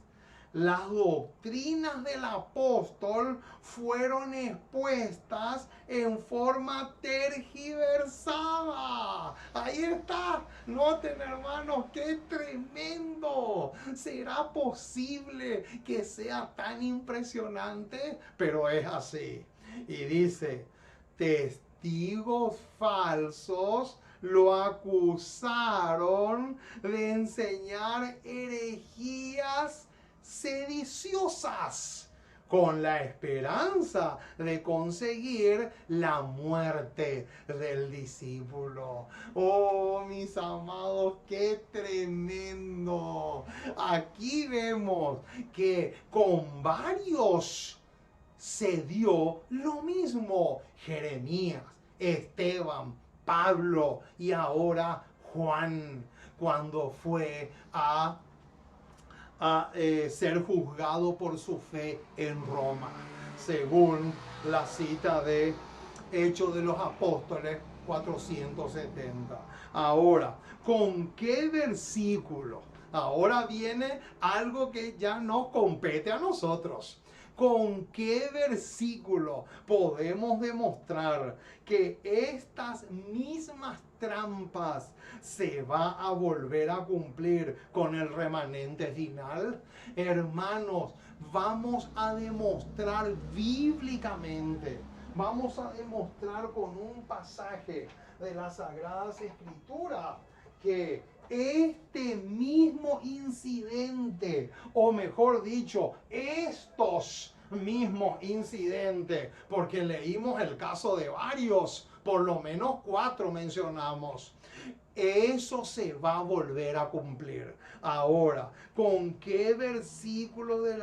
las doctrinas del apóstol fueron expuestas en forma tergiversada. Ahí está. Noten, hermanos, qué tremendo. ¿Será posible que sea tan impresionante? Pero es así. Y dice: testigos falsos lo acusaron de enseñar herejías sediciosas, con la esperanza de conseguir la muerte del discípulo. Oh, mis amados, qué tremendo. Aquí vemos que con varios se dio lo mismo: Jeremías, Esteban, Pablo y ahora Juan, cuando fue a ser juzgado por su fe en Roma, según la cita de Hechos de los Apóstoles 470. Ahora, ¿con qué versículo? Ahora viene algo que ya nos compete a nosotros. ¿Con qué versículo podemos demostrar que estas mismas trampas se va a volver a cumplir con el remanente final? Hermanos, vamos a demostrar bíblicamente Vamos a demostrar con un pasaje de las Sagradas Escrituras que este mismo incidente, o mejor dicho, estos mismos incidentes, porque leímos el caso de varios, por lo menos 4 mencionamos, eso se va a volver a cumplir. Ahora, ¿con qué versículo de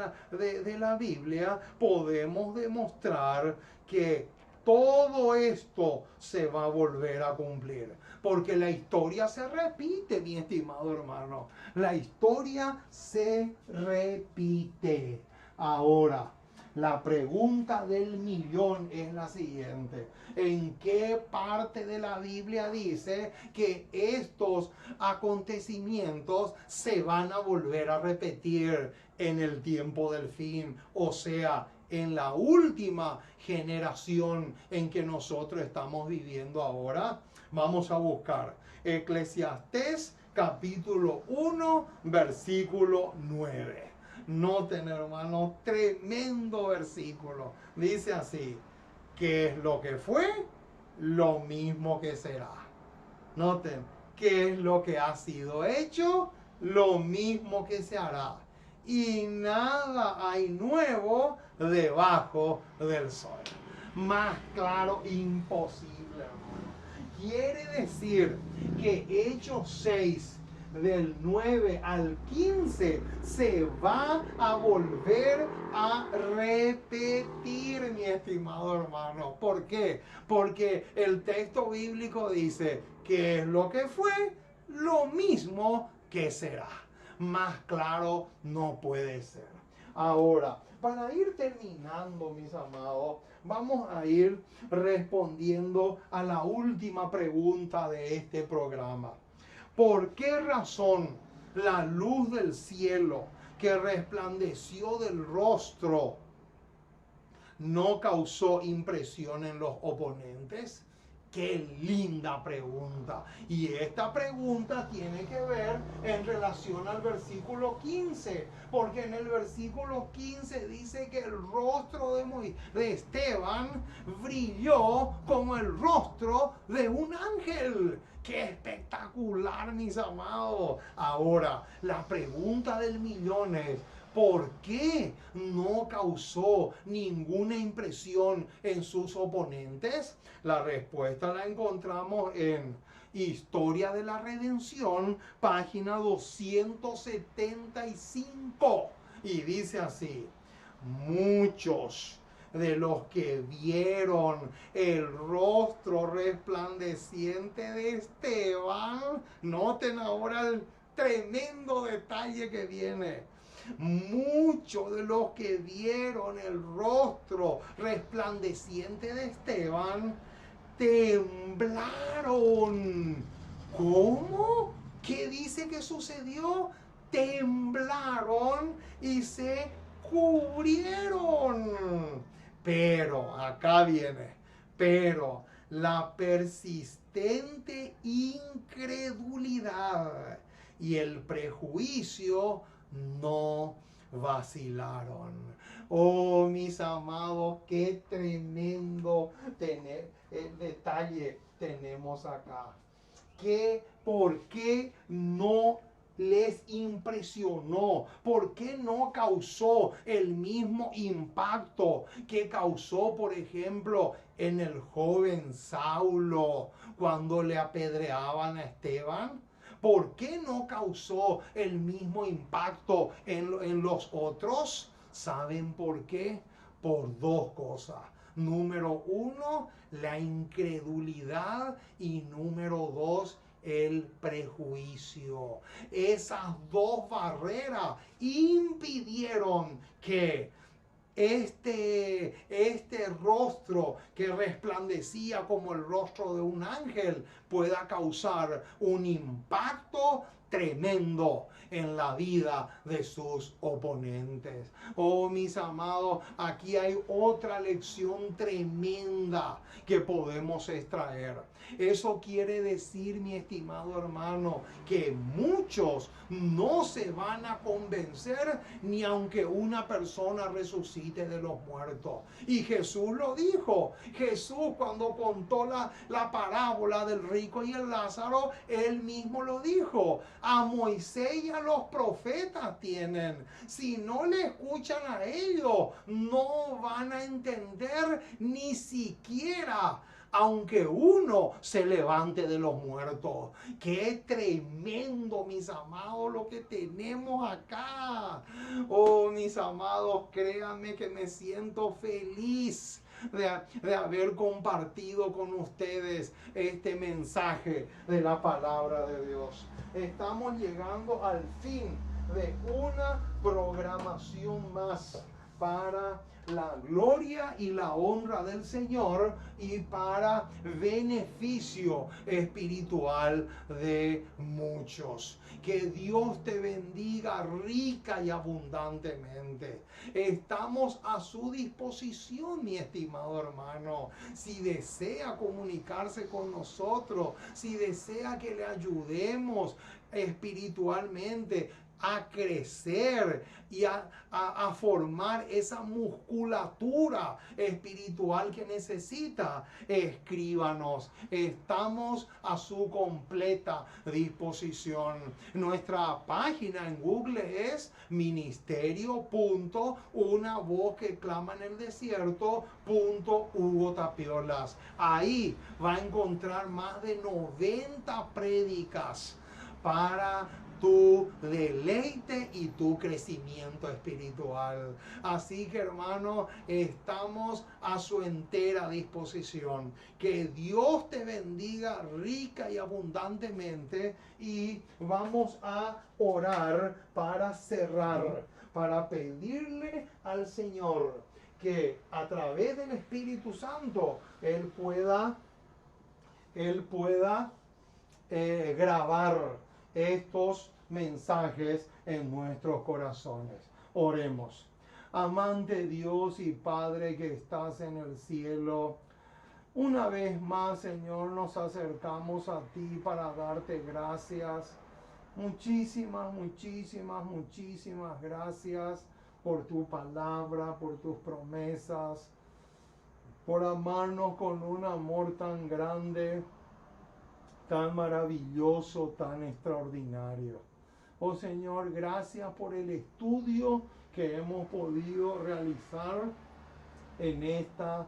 la Biblia podemos demostrar que todo esto se va a volver a cumplir? Porque la historia se repite, mi estimado hermano. La historia se repite. Ahora, la pregunta del millón es la siguiente. ¿En qué parte de la Biblia dice que estos acontecimientos se van a volver a repetir en el tiempo del fin? O sea, en la última generación en que nosotros estamos viviendo ahora. Vamos a buscar Eclesiastés capítulo 1, versículo 9. Noten, hermano, tremendo versículo. Dice así: ¿qué es lo que fue? Lo mismo que será. Noten, ¿qué es lo que ha sido hecho? Lo mismo que se hará. Y nada hay nuevo debajo del sol. Más claro, imposible, hermano. Quiere decir que Hechos 6, del 9 al 15, se va a volver a repetir, mi estimado hermano. ¿Por qué? Porque el texto bíblico dice que es lo que fue, lo mismo que será. Más claro no puede ser. Ahora, para ir terminando, mis amados, vamos a ir respondiendo a la última pregunta de este programa. ¿Por qué razón la luz del cielo que resplandeció del rostro no causó impresión en los oponentes? Qué linda pregunta. Y esta pregunta tiene que ver en relación al versículo 15, porque en el versículo 15 dice que el rostro de Esteban brilló como el rostro de un ángel. ¡Qué espectacular, mis amados! Ahora, la pregunta del millón es: ¿por qué no causó ninguna impresión en sus oponentes? La respuesta la encontramos en Historia de la Redención, página 275. Y dice así: muchos de los que vieron el rostro resplandeciente de Esteban, noten ahora el tremendo detalle que viene. Muchos de los que vieron el rostro resplandeciente de Esteban temblaron. ¿Cómo? ¿Qué dice que sucedió? Temblaron y se cubrieron. Pero, acá viene, pero la persistente incredulidad y el prejuicio no vacilaron. Oh, mis amados, qué tremendo detalle tenemos acá. ¿Por qué no les impresionó? ¿Por qué no causó el mismo impacto que causó, por ejemplo, en el joven Saulo cuando le apedreaban a Esteban? ¿Por qué no causó el mismo impacto en los otros? ¿Saben por qué? Por 2 cosas. Número 1, la incredulidad, y número 2, el prejuicio. Esas 2 barreras impidieron que este rostro que resplandecía como el rostro de un ángel pueda causar un impacto tremendo en la vida de sus oponentes. Oh, mis amados, aquí hay otra lección tremenda que podemos extraer. Eso quiere decir, mi estimado hermano, que muchos no se van a convencer ni aunque una persona resucite de los muertos. Y Jesús lo dijo. Jesús, cuando contó la parábola del rico y el Lázaro, él mismo lo dijo. A Moisés y a los profetas tienen. Si no le escuchan a ellos, no van a entender ni siquiera aunque uno se levante de los muertos. Qué tremendo, mis amados, lo que tenemos acá. Oh, mis amados, créanme que me siento feliz de haber compartido con ustedes este mensaje de la palabra de Dios. Estamos llegando al fin de una programación más para la gloria y la honra del Señor y para beneficio espiritual de muchos. Que Dios te bendiga rica y abundantemente. Estamos a su disposición, mi estimado hermano. Si desea comunicarse con nosotros, si desea que le ayudemos espiritualmente a crecer y a formar esa musculatura espiritual que necesita, escríbanos. Estamos a su completa disposición. Nuestra página en Google es ministerio.unavozqueclama en el desierto.Hugo Tapiolas. Ahí va a encontrar más de 90 prédicas para tu deleite y tu crecimiento espiritual. Así que, hermano, estamos a su entera disposición. Que Dios te bendiga rica y abundantemente, y vamos a orar para cerrar, para pedirle al Señor que a través del Espíritu Santo Él pueda grabar estos mensajes en nuestros corazones. Oremos. Amante Dios y Padre que estás en el cielo, una vez más, Señor, nos acercamos a ti para darte gracias. Muchísimas, muchísimas, muchísimas gracias por tu palabra, por tus promesas, por amarnos con un amor tan grande, tan maravilloso, tan extraordinario. Oh Señor, gracias por el estudio que hemos podido realizar en esta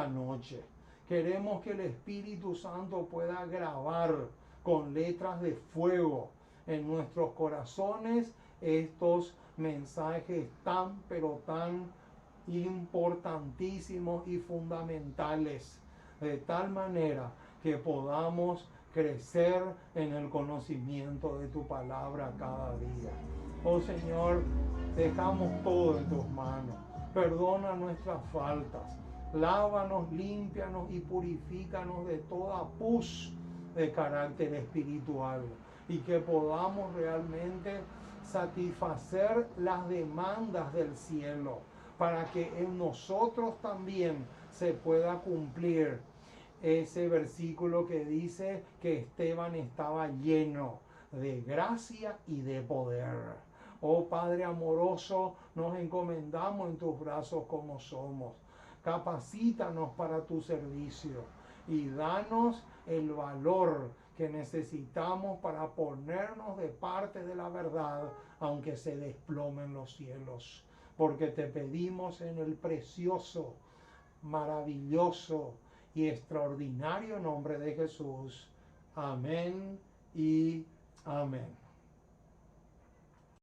noche. Queremos que el Espíritu Santo pueda grabar con letras de fuego en nuestros corazones estos mensajes tan, pero tan importantísimos y fundamentales, de tal manera que podamos crecer en el conocimiento de tu palabra cada día. Oh Señor, dejamos todo en tus manos. Perdona nuestras faltas. Lávanos, límpianos y purifícanos de toda pus de carácter espiritual, y que podamos realmente satisfacer las demandas del cielo, para que en nosotros también se pueda cumplir ese versículo que dice que Esteban estaba lleno de gracia y de poder. Oh Padre amoroso, nos encomendamos en tus brazos como somos. Capacítanos para tu servicio y danos el valor que necesitamos para ponernos de parte de la verdad, aunque se desplomen los cielos. Porque te pedimos en el precioso, maravilloso y extraordinario nombre de Jesús. Amén y amén.